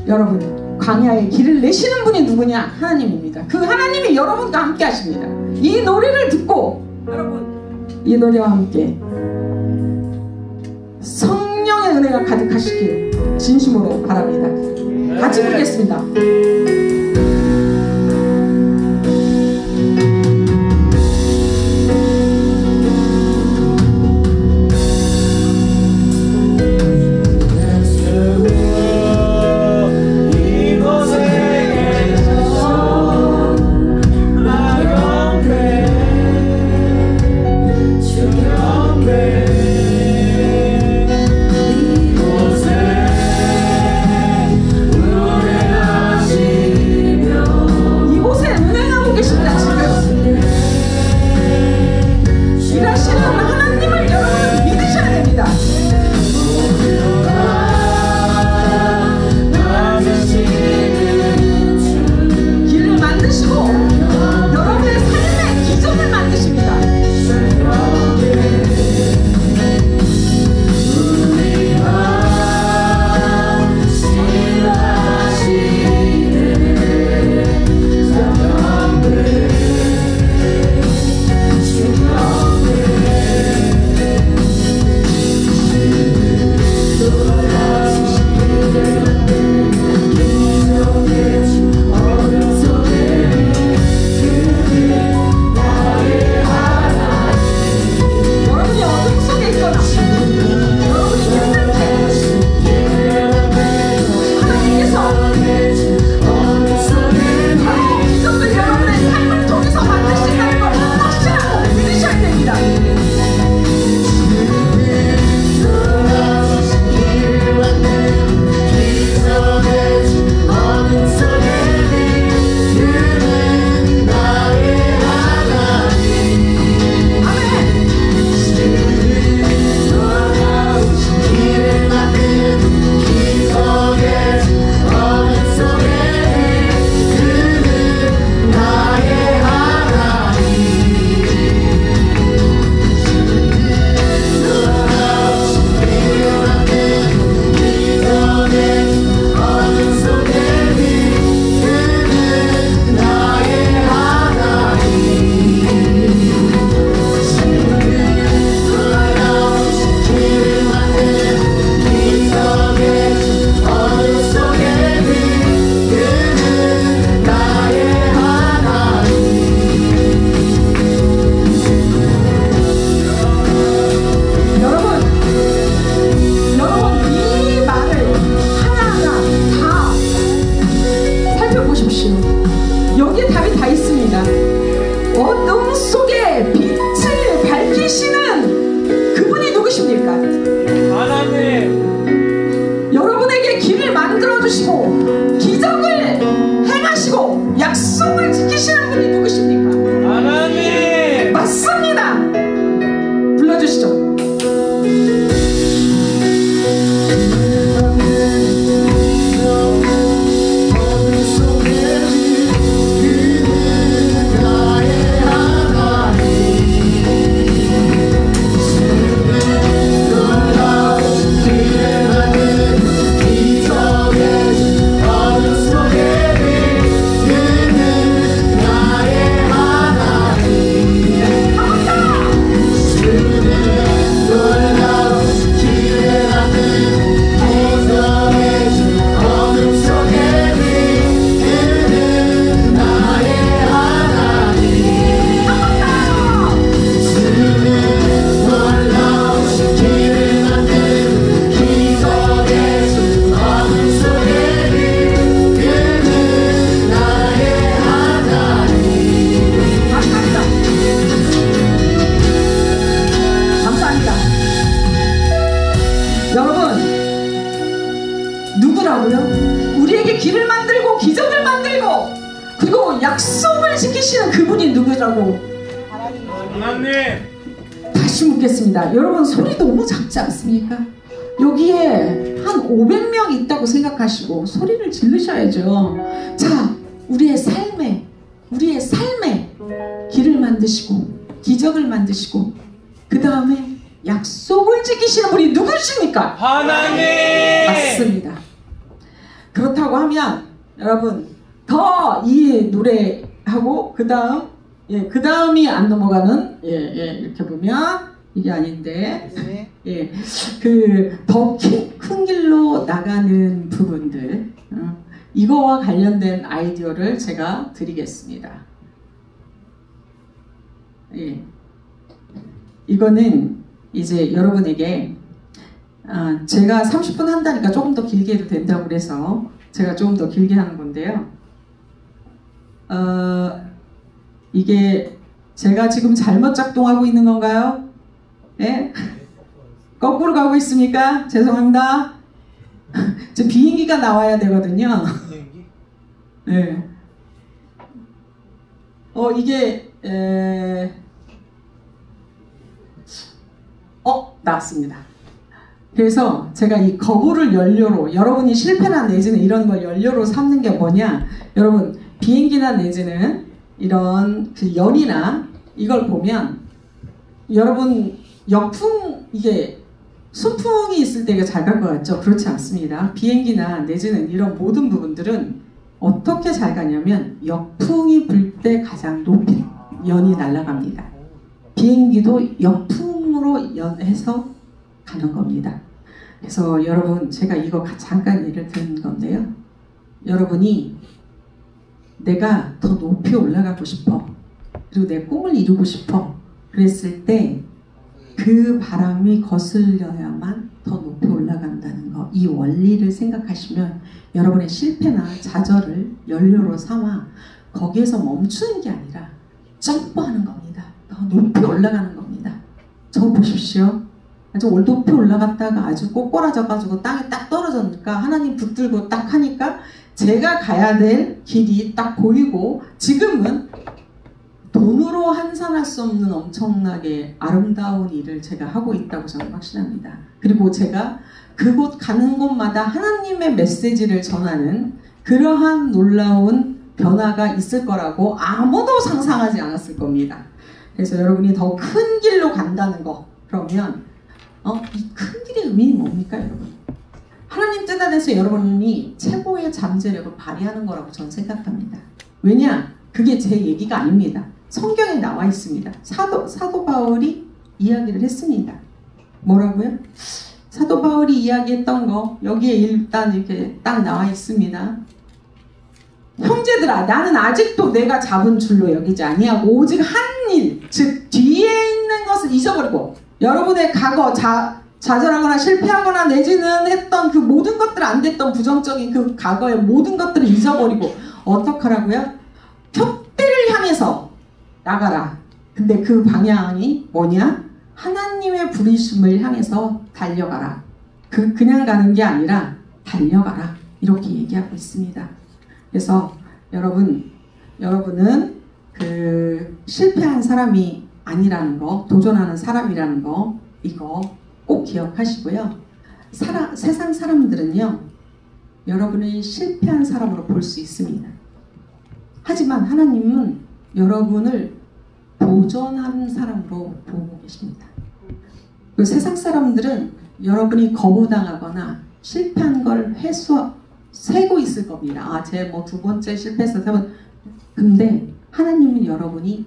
여러분 광야에 길을 내시는 분이 누구냐? 하나님입니다. 그 하나님이 여러분과 함께 하십니다. 이 노래를 듣고 여러분 이 노래와 함께 성령의 은혜가 가득하시길 진심으로 바랍니다. 같이 부르겠습니다. 노래하시 보십시오. 여기에 답이 다 있습니다. 어둠 속에 빛을 밝히시는 그분이 누구십니까? 하나님. 여러분에게 길을 만들어주시고 기적을 행하시고 약속을 지키시는 분이 누구십니까? 하나님. 맞습니다. 불러주시죠. 우리에게 길을 만들고 기적을 만들고 그리고 약속을 지키시는 그분이 누구라고? 하나님. 다시 묻겠습니다. 여러분 소리 너무 작지 않습니까? 여기에 한 500명 있다고 생각하시고 소리를 지르셔야죠. 자, 우리의 삶에 길을 만드시고 기적을 만드시고 그 다음에 약속을 지키시는 분이 누구십니까? 하나님. 맞습니다. 그렇다고 하면 여러분 더 이 노래하고 그 다음이 안 넘어가는 이렇게 보면 이게 아닌데 그 더 큰 길로 나가는 부분들 이거와 관련된 아이디어를 제가 드리겠습니다. 이거는 이제 여러분에게 제가 30분 한다니까 조금 더 길게 해도 된다고 그래서 제가 조금 더 길게 하는 건데요. 이게 제가 지금 잘못 작동하고 있는 건가요? 네? 거꾸로 가고 있습니까? 죄송합니다. 제 비행기가 나와야 되거든요. 네. 이게 나왔습니다. 그래서 제가 이 거부를 연료로 여러분이 실패나 내지는 이런 걸 연료로 삼는 게 뭐냐, 여러분 비행기나 내지는 이런 그 연이나 이걸 보면 여러분 역풍 이게 순풍이 있을 때 이게 잘 갈 것 같죠? 그렇지 않습니다. 비행기나 내지는 이런 모든 부분들은 어떻게 잘 가냐면 역풍이 불 때 가장 높이 연이 날아갑니다. 비행기도 역풍으로 연해서 가는 겁니다. 그래서 여러분 제가 이거 잠깐 예를 드는 건데요. 여러분이 내가 더 높이 올라가고 싶어 그리고 내 꿈을 이루고 싶어 그랬을 때 그 바람이 거슬려야만 더 높이 올라간다는 거, 이 원리를 생각하시면 여러분의 실패나 좌절을 연료로 삼아 거기에서 멈추는 게 아니라 점프하는 겁니다. 더 높이 올라가는 겁니다. 저 보십시오. 아주 높이 올라갔다가 아주 꼬꼬라져가지고 땅에 딱 떨어졌으니까 하나님 붙들고 딱 하니까 제가 가야 될 길이 딱 보이고 지금은 돈으로 환산할 수 없는 엄청나게 아름다운 일을 제가 하고 있다고 저는 확신합니다. 그리고 제가 그곳 가는 곳마다 하나님의 메시지를 전하는 그러한 놀라운 변화가 있을 거라고 아무도 상상하지 않았을 겁니다. 그래서 여러분이 더 큰 길로 간다는 거, 그러면 이 큰 길의 의미는 뭡니까 여러분? 하나님 뜻 안에서 여러분이 최고의 잠재력을 발휘하는 거라고 저는 생각합니다. 왜냐? 그게 제 얘기가 아닙니다. 성경에 나와 있습니다. 사도 바울이 이야기를 했습니다. 뭐라고요? 사도 바울이 이야기했던 거 여기에 일단 이렇게 딱 나와 있습니다. 형제들아, 나는 아직도 내가 잡은 줄로 여기지 아니하고 오직 한 일, 즉 뒤에 있는 것을 잊어버리고 여러분의 과거 좌절하거나 실패하거나 내지는 했던 그 모든 것들 안 됐던 부정적인 그 과거의 모든 것들을 잊어버리고 어떡하라고요? 푯대를 향해서 나가라. 근데 그 방향이 뭐냐? 하나님의 부르심을 향해서 달려가라. 그냥 가는 게 아니라 달려가라. 이렇게 얘기하고 있습니다. 그래서 여러분은 그 실패한 사람이 아니라는 거, 도전하는 사람이라는 거, 이거 꼭 기억하시고요. 세상 사람들은요, 여러분을 실패한 사람으로 볼 수 있습니다. 하지만 하나님은 여러분을 도전하는 사람으로 보고 계십니다. 그 세상 사람들은 여러분이 거부당하거나 실패한 걸 세고 있을 겁니다. 쟤 뭐 두 번째 실패해서 세 번. 근데 하나님은 여러분이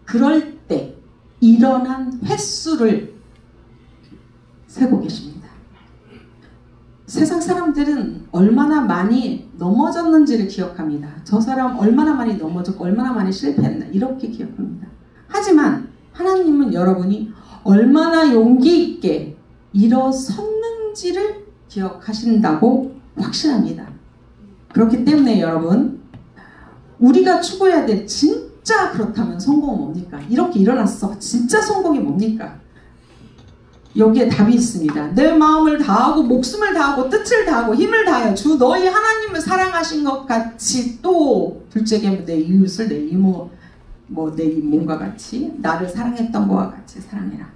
그럴 때 일어난 횟수를 세고 계십니다. 세상 사람들은 얼마나 많이 넘어졌는지를 기억합니다. 저 사람 얼마나 많이 넘어졌고 얼마나 많이 실패했나 이렇게 기억합니다. 하지만 하나님은 여러분이 얼마나 용기 있게 일어섰는지를 기억하신다고 확신합니다. 그렇기 때문에 여러분, 우리가 추구해야 될 진짜 그렇다면 성공은 뭡니까? 이렇게 일어났어. 진짜 성공이 뭡니까? 여기에 답이 있습니다. 내 마음을 다하고 목숨을 다하고 뜻을 다하고 힘을 다하여 주 너희 하나님을 사랑하신 것 같이 또 둘째게 내 이웃을 내 이모 내 몸과 같이 나를 사랑했던 것과 같이 사랑해라.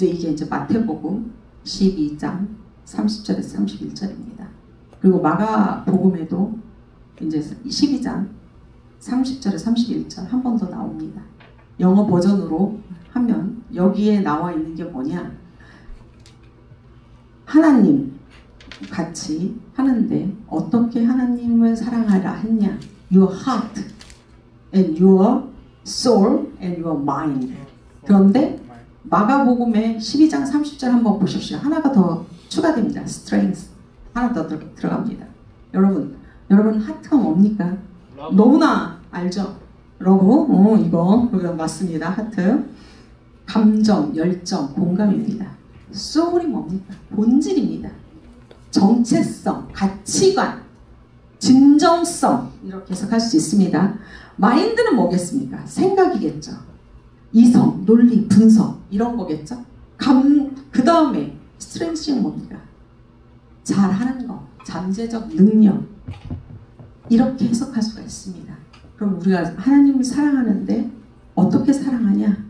이게 마태복음 12장 30절에서 31절입니다. 그리고 마가복음에도 이제 12장 30절에 31절 한 번 더 나옵니다. 영어 버전으로 하면 여기에 나와 있는 게 뭐냐? 하나님 같이 하는데 어떻게 하나님을 사랑하라 했냐? Your heart and your soul and your mind. 그런데 마가복음의 12장 30절 한번 보십시오. 하나가 더 추가됩니다. strength. 하나 더 들어갑니다. 여러분 하트가 뭡니까? 러브. 너무나 알죠? 러브. 이거 맞습니다. 하트. 감정, 열정, 공감입니다. soul이 뭡니까? 본질입니다. 정체성, 가치관, 진정성 이렇게 해석할 수 있습니다. 마인드는 뭐겠습니까? 생각이겠죠. 이성, 논리, 분석 이런 거겠죠. 그 다음에 스트렝스는 뭡니까? 잘하는 거, 잠재적 능력 이렇게 해석할 수가 있습니다. 그럼 우리가 하나님을 사랑하는데 어떻게 사랑하냐?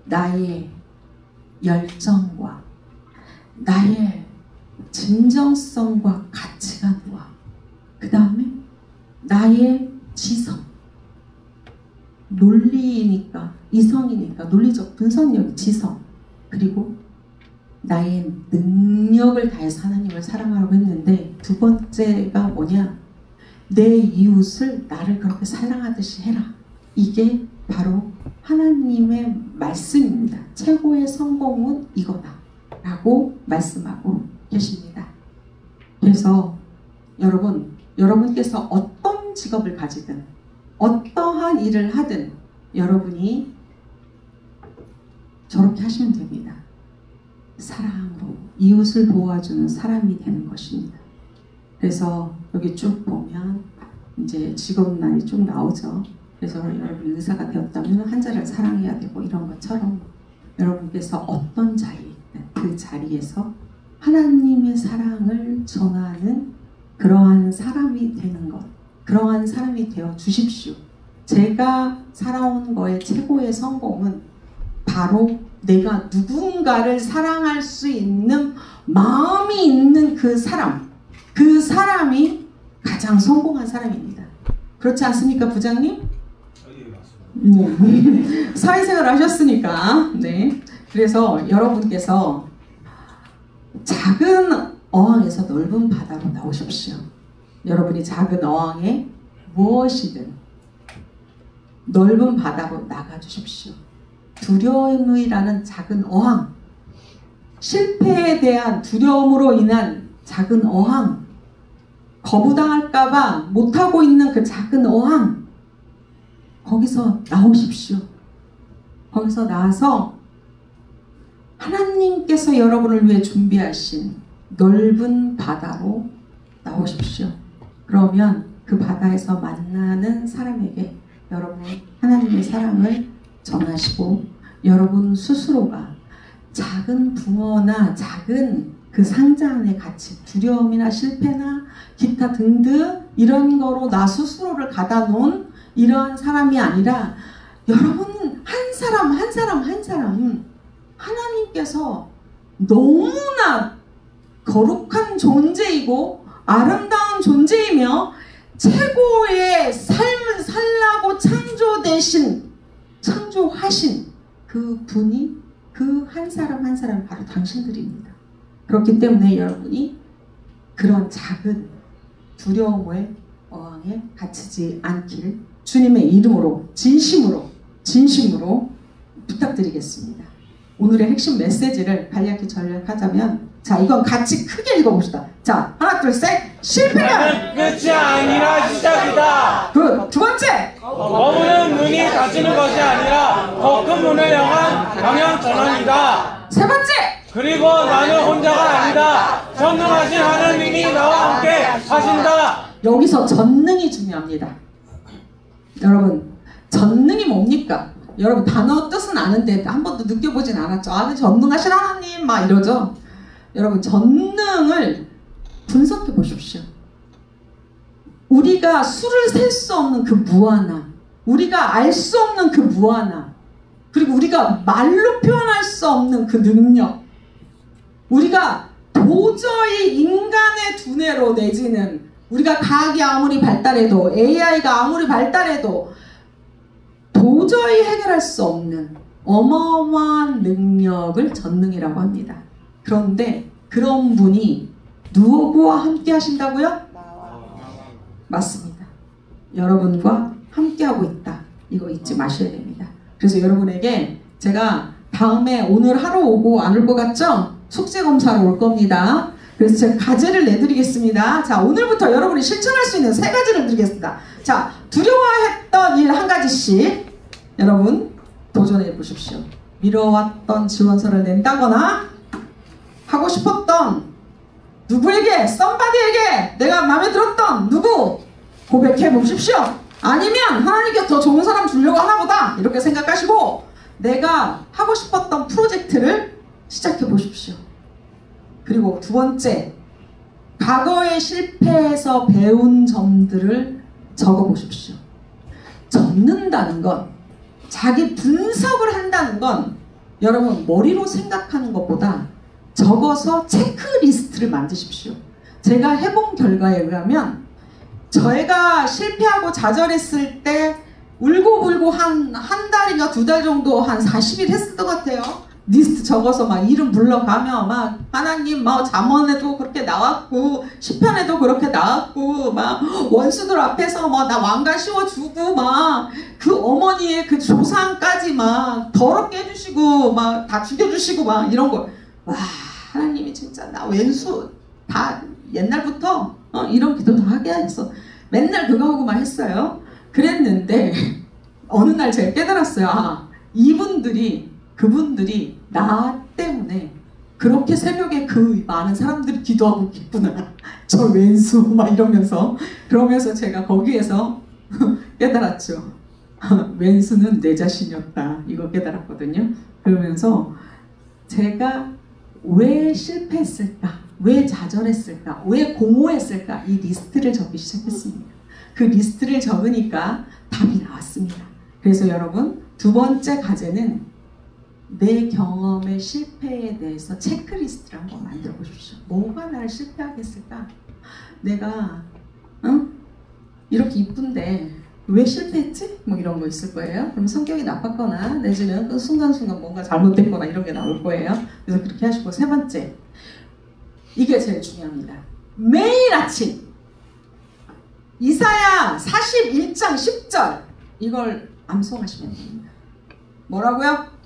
나의 열정과 나의 진정성과 가치관과 그 다음에 나의 지성, 논리니까 이성이니까 논리적 분석력, 지성, 그리고 나의 능력을 다해서 하나님을 사랑하라고 했는데 두 번째가 뭐냐? 내 이웃을 나를 그렇게 사랑하듯이 해라. 이게 바로 하나님의 말씀입니다. 최고의 성공은 이거다 라고 말씀하고 계십니다. 그래서 여러분께서 어떤 직업을 가지든 어떠한 일을 하든 여러분이 저렇게 하시면 됩니다. 사랑으로 이웃을 도와주는 사람이 되는 것입니다. 그래서 여기 쭉 보면 이제 직업란이 쭉 나오죠. 그래서 여러분 의사가 되었다면 환자를 사랑해야 되고 이런 것처럼 여러분께서 어떤 자리에 있든 그 자리에서 하나님의 사랑을 전하는 그러한 사람이 되는 것, 그러한 사람이 되어 주십시오. 제가 살아온 거의 최고의 성공은 바로 내가 누군가를 사랑할 수 있는 마음이 있는 그 사람이 가장 성공한 사람입니다. 그렇지 않습니까, 부장님? 사회생활 하셨으니까. 네. 그래서 여러분께서 작은 어항에서 넓은 바다로 나오십시오. 여러분이 작은 어항에 무엇이든 넓은 바다로 나가주십시오. 두려움이라는 작은 어항, 실패에 대한 두려움으로 인한 작은 어항, 거부당할까봐 못하고 있는 그 작은 어항, 거기서 나오십시오. 거기서 나와서 하나님께서 여러분을 위해 준비하신 넓은 바다로 나오십시오. 그러면 그 바다에서 만나는 사람에게 여러분 하나님의 사랑을 전하시고 여러분 스스로가 작은 붕어나 작은 그 상자 안에 갇힌 두려움이나 실패나 기타 등등 이런 거로 나 스스로를 가다 놓은 이러한 사람이 아니라 여러분 한 사람 한 사람 한 사람 하나님께서 너무나 거룩한 존재이고 아름다운 존재이며 최고의 삶을 살라고 창조하신 그 분이 그 한 사람 한 사람 바로 당신들입니다. 그렇기 때문에 여러분이 그런 작은 두려움의 어항에 갇히지 않길 주님의 이름으로 진심으로 부탁드리겠습니다. 오늘의 핵심 메시지를 간략히 전략하자면 자 이건 같이 크게 읽어봅시다. 자 하나 둘 셋 실패는 끝이 아니라 시작이다. 두 번째 머무는 문이 닫히는 것이 아니라 더 큰 문을 향한 방향 전환이다. 세 번째 그리고 나는 혼자가 아니다. 전능하신 하나님이 나와 함께 하신다. 여기서 전능이 중요합니다. 여러분 전능이 뭡니까? 여러분 단어 뜻은 아는데 한 번도 느껴보진 않았죠. 아 전능하신 하나님 막 이러죠. 여러분 전능을 분석해 보십시오. 우리가 수를 셀 수 없는 그 무한함, 우리가 알 수 없는 그 무한함, 그리고 우리가 말로 표현할 수 없는 그 능력, 우리가 도저히 인간의 두뇌로 내지는 우리가 과학이 아무리 발달해도 AI가 아무리 발달해도 도저히 해결할 수 없는 어마어마한 능력을 전능이라고 합니다. 그런데 그런 분이 누구와 함께 하신다고요? 맞습니다. 여러분과 함께하고 있다. 이거 잊지 마셔야 됩니다. 그래서 여러분에게 제가 다음에 오늘 하러 오고 안 올 것 같죠? 숙제 검사로 올 겁니다. 그래서 제가 과제를 내드리겠습니다. 자, 오늘부터 여러분이 실천할 수 있는 3가지를 드리겠습니다. 자, 두려워했던 일 한 가지씩 여러분 도전해 보십시오. 미뤄왔던 지원서를 낸다거나 하고 싶었던 누구에게, 썸바디에게 내가 마음에 들었던 누구 고백해 보십시오. 아니면 하나님께 더 좋은 사람 주려고 하나보다 이렇게 생각하시고 내가 하고 싶었던 프로젝트를 시작해 보십시오. 그리고 두 번째, 과거의 실패에서 배운 점들을 적어 보십시오. 적는다는 건, 자기 분석을 한다는 건 여러분 머리로 생각하는 것보다 적어서 체크리스트를 만드십시오. 제가 해본 결과에 의하면 저희가 실패하고 좌절했을 때 울고불고 한 달인가 2달 정도 한 40일 했을 것 같아요. 리스트 적어서 막 이름 불러가며 막 하나님 막 잠언에도 그렇게 나왔고 시편에도 그렇게 나왔고 막 원수들 앞에서 막 나 왕관 씌워주고 막 그 어머니의 그 조상까지 막 더럽게 해주시고 막 다 죽여주시고 막 이런 거. 와 하나님이 진짜 나 왼수 다 옛날부터 이런 기도 다 하게 했어. 맨날 그거 하고만 했어요. 그랬는데 어느 날 제가 깨달았어요. 아, 그분들이 나 때문에 그렇게 새벽에 그 많은 사람들이 기도하고 있구나. 저 왼수 막 이러면서 그러면서 제가 거기에서 깨달았죠. 왼수는 내 자신이었다. 이거 깨달았거든요. 그러면서 제가 왜 실패했을까? 왜 좌절했을까? 왜 공허했을까? 이 리스트를 적기 시작했습니다. 그 리스트를 적으니까 답이 나왔습니다. 그래서 여러분 두 번째 과제는 내 경험의 실패에 대해서 체크리스트를 한번 만들어 보십시오. 뭐가 나를 실패하게 했을까? 내가 이렇게 이쁜데 왜 실패했지? 뭐 이런 거 있을 거예요. 그럼 성격이 나빴거나 내지는 그 순간순간 뭔가 잘못됐거나 이런 게 나올 거예요. 그래서 그렇게 하시고 세 번째, 이게 제일 중요합니다. 매일 아침 이사야 41장 10절 이걸 암송하시면 됩니다. 뭐라고요?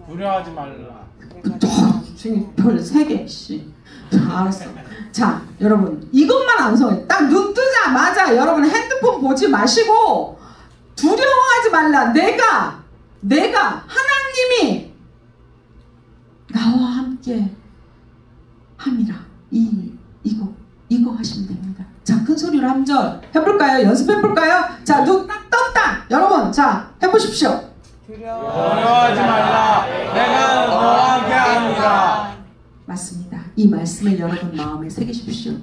두려워하지 말라. 별 3개씩. 자, 알았어. 자, 여러분 이것만 암송해. 딱 눈 뜨자마자 여러분 핸드폰 보지 마시고 두려워하지 말라. 내가 하나님이 나와 함께 함이라. 이거 하시면 됩니다. 자, 큰 소리로 줄 한 절 해볼까요? 연습해볼까요? 자, 눈 딱 떴다. 여러분, 자, 해보십시오. 두려워하지 말라. 내가 너와 함께합니다. 맞습니다. 이 말씀을 여러분 마음에 새기십시오.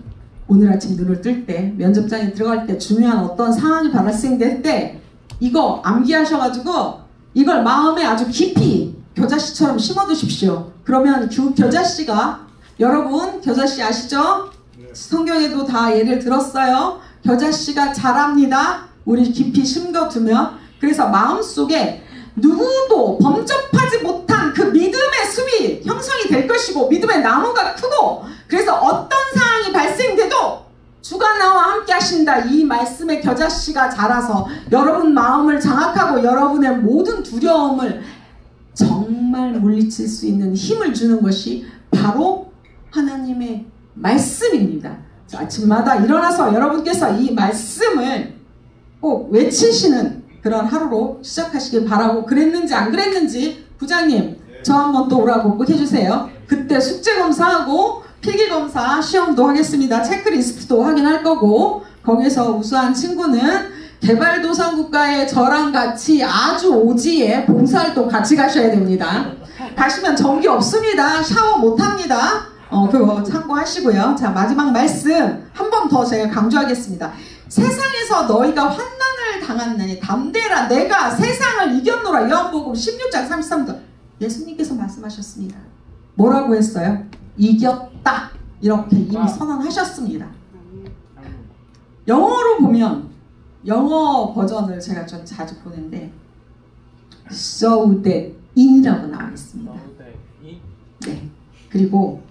오늘 아침 눈을 뜰 때, 면접장에 들어갈 때, 중요한 어떤 상황이 발생될 때 이거 암기하셔가지고 이걸 마음에 아주 깊이 겨자씨처럼 심어두십시오. 그러면 겨자씨가, 여러분 겨자씨 아시죠? 성경에도 다 예를 들었어요. 겨자씨가 자랍니다. 우리 깊이 심겨두면. 그래서 마음속에 누구도 범접하지 못한 그 믿음의 숲이 형성이 될 것이고, 믿음의 나무가 크고, 그래서 어떤 상황이 발생돼도 주가 나와 함께 하신다. 이 말씀의 겨자씨가 자라서 여러분 마음을 장악하고 여러분의 모든 두려움을 정말 물리칠 수 있는 힘을 주는 것이 바로 하나님의 말씀입니다. 아침마다 일어나서 여러분께서 이 말씀을 꼭 외치시는 그런 하루로 시작하시길 바라고, 그랬는지 안 그랬는지 부장님 저 한번 또 오라고 꼭 해주세요. 그때 숙제검사하고 필기검사 시험도 하겠습니다. 체크리스트도 확인할 거고, 거기서 우수한 친구는 개발도상국가에 저랑 같이 아주 오지에 봉사활동 같이 가셔야 됩니다. 가시면 전기 없습니다. 샤워 못합니다. 그거 참고하시고요. 자, 마지막 말씀 한 번 더 제가 강조하겠습니다. 세상에서 너희가 환난을 당하느니 담대라. 내가 세상을 이겼노라. 요한복음 16장 33절. 예수님께서 말씀하셨습니다. 뭐라고 했어요? 이겼다. 이렇게 이미 선언하셨습니다. 영어로 보면, 영어 버전을 제가 좀 자주 보는데 so that in이라고 나와 있습니다. 네. 그리고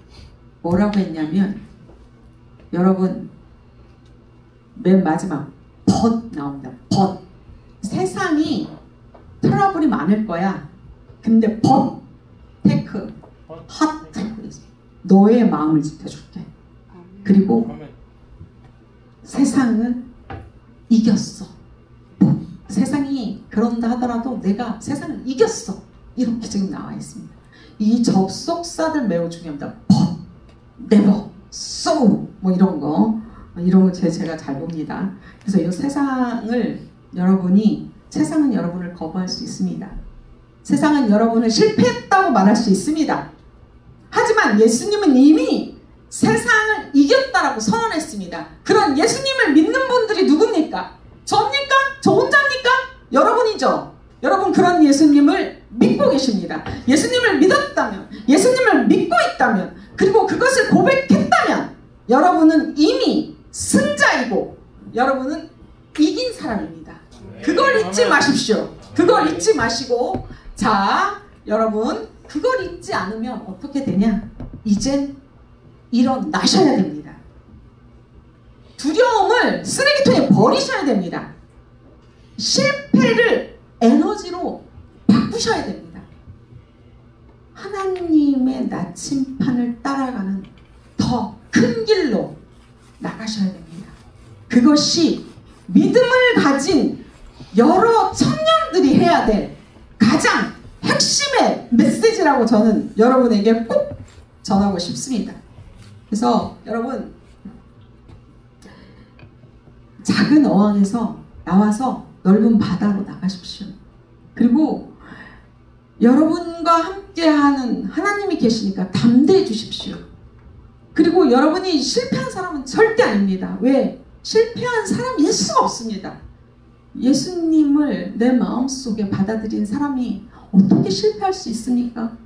뭐라고 했냐면, 여러분 맨 마지막 but 나옵니다. but. 세상이 트러블이 많을 거야. 근데 but take heart. 너의 마음을 지켜줄게. 그리고 세상은 이겼어. 세상이 그런다 하더라도 내가 세상을 이겼어. 이렇게 지금 나와 있습니다. 이 접속사들 매우 중요합니다. but, never, so 뭐 이런 거 제가 잘 봅니다. 그래서 이 세상은 여러분을 거부할 수 있습니다. 세상은 여러분을 실패했다고 말할 수 있습니다. 하지만 예수님은 이미 세상을 이겼다라고 선언했습니다. 그런 예수님을 믿는 분들이 누굽니까? 저입니까? 저 혼자입니까? 여러분이죠. 여러분 그런 예수님을 믿고 계십니다. 예수님을 믿었다면, 예수님을 믿고 있다면, 그리고 그것을 고백했다면 여러분은 이미 승자이고 여러분은 이긴 사람입니다. 그걸 잊지 마십시오. 그걸 잊지 마시고, 자, 여러분 그걸 잊지 않으면 어떻게 되냐? 이젠 일어나셔야 됩니다. 두려움을 쓰레기통에 버리셔야 됩니다. 실패를 에너지로 바꾸셔야 됩니다. 하나님의 나침판을 따라가는 더 큰 길로 나가셔야 됩니다. 그것이 믿음을 가진 여러 청년들이 해야 될 가장 핵심의 메시지라고 저는 여러분에게 꼭 전하고 싶습니다. 그래서 여러분, 작은 어항에서 나와서 넓은 바다로 나가십시오. 그리고 여러분과 함께하는 하나님이 계시니까 담대해 주십시오. 그리고 여러분이 실패한 사람은 절대 아닙니다. 왜? 실패한 사람일 수가 없습니다. 예수님을 내 마음속에 받아들인 사람이 어떻게 실패할 수 있습니까?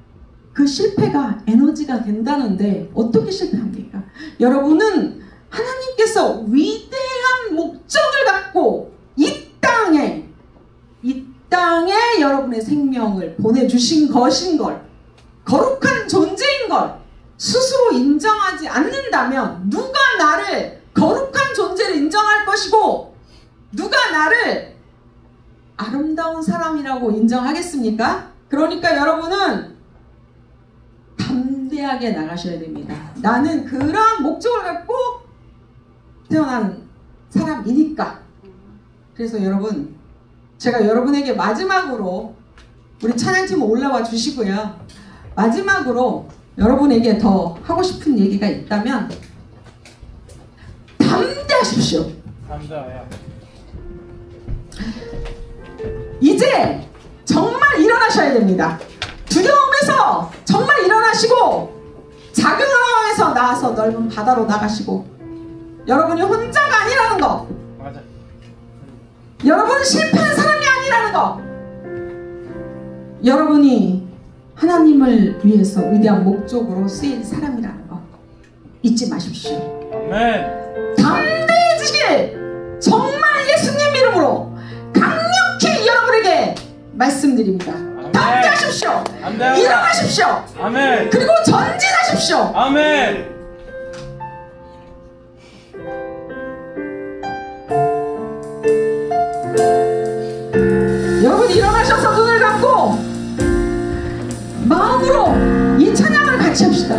그 실패가 에너지가 된다는데 어떻게 실패합니까? 여러분은 하나님께서 위대한 목적을 갖고 이 땅에 여러분의 생명을 보내주신 것인 걸, 거룩한 존재인 걸 스스로 인정하지 않는다면 누가 나를 거룩한 존재를 인정할 것이고 누가 나를 아름다운 사람이라고 인정하겠습니까? 그러니까 여러분은 담대하게 나가셔야 됩니다. 나는 그런 목적을 갖고 태어난 사람이니까. 그래서 여러분, 제가 여러분에게 마지막으로, 우리 찬양팀 올라와 주시고요, 마지막으로 여러분에게 더 하고 싶은 얘기가 있다면 담대하십시오. 감사해요. 이제 정말 일어나셔야 됩니다. 두려움에서 정말 일어나시고 작은 상황에서 나와서 넓은 바다로 나가시고 여러분이 혼자가 아니라는 거, 맞아. 여러분 실패한 사람이 아니라는 거, 여러분이 하나님을 위해서 위대한 목적으로 쓰인 사람이라는 거 잊지 마십시오. 아멘. 담대해지길 정말 예수님 이름으로 강력히 여러분에게 말씀드립니다. 담대하십시오. 담대하라. 일어나십시오. 아멘. 그리고 전진하십시오. 아멘. 여러분 일어나셔서 눈을 감고 마음으로 이 찬양을 같이 합시다.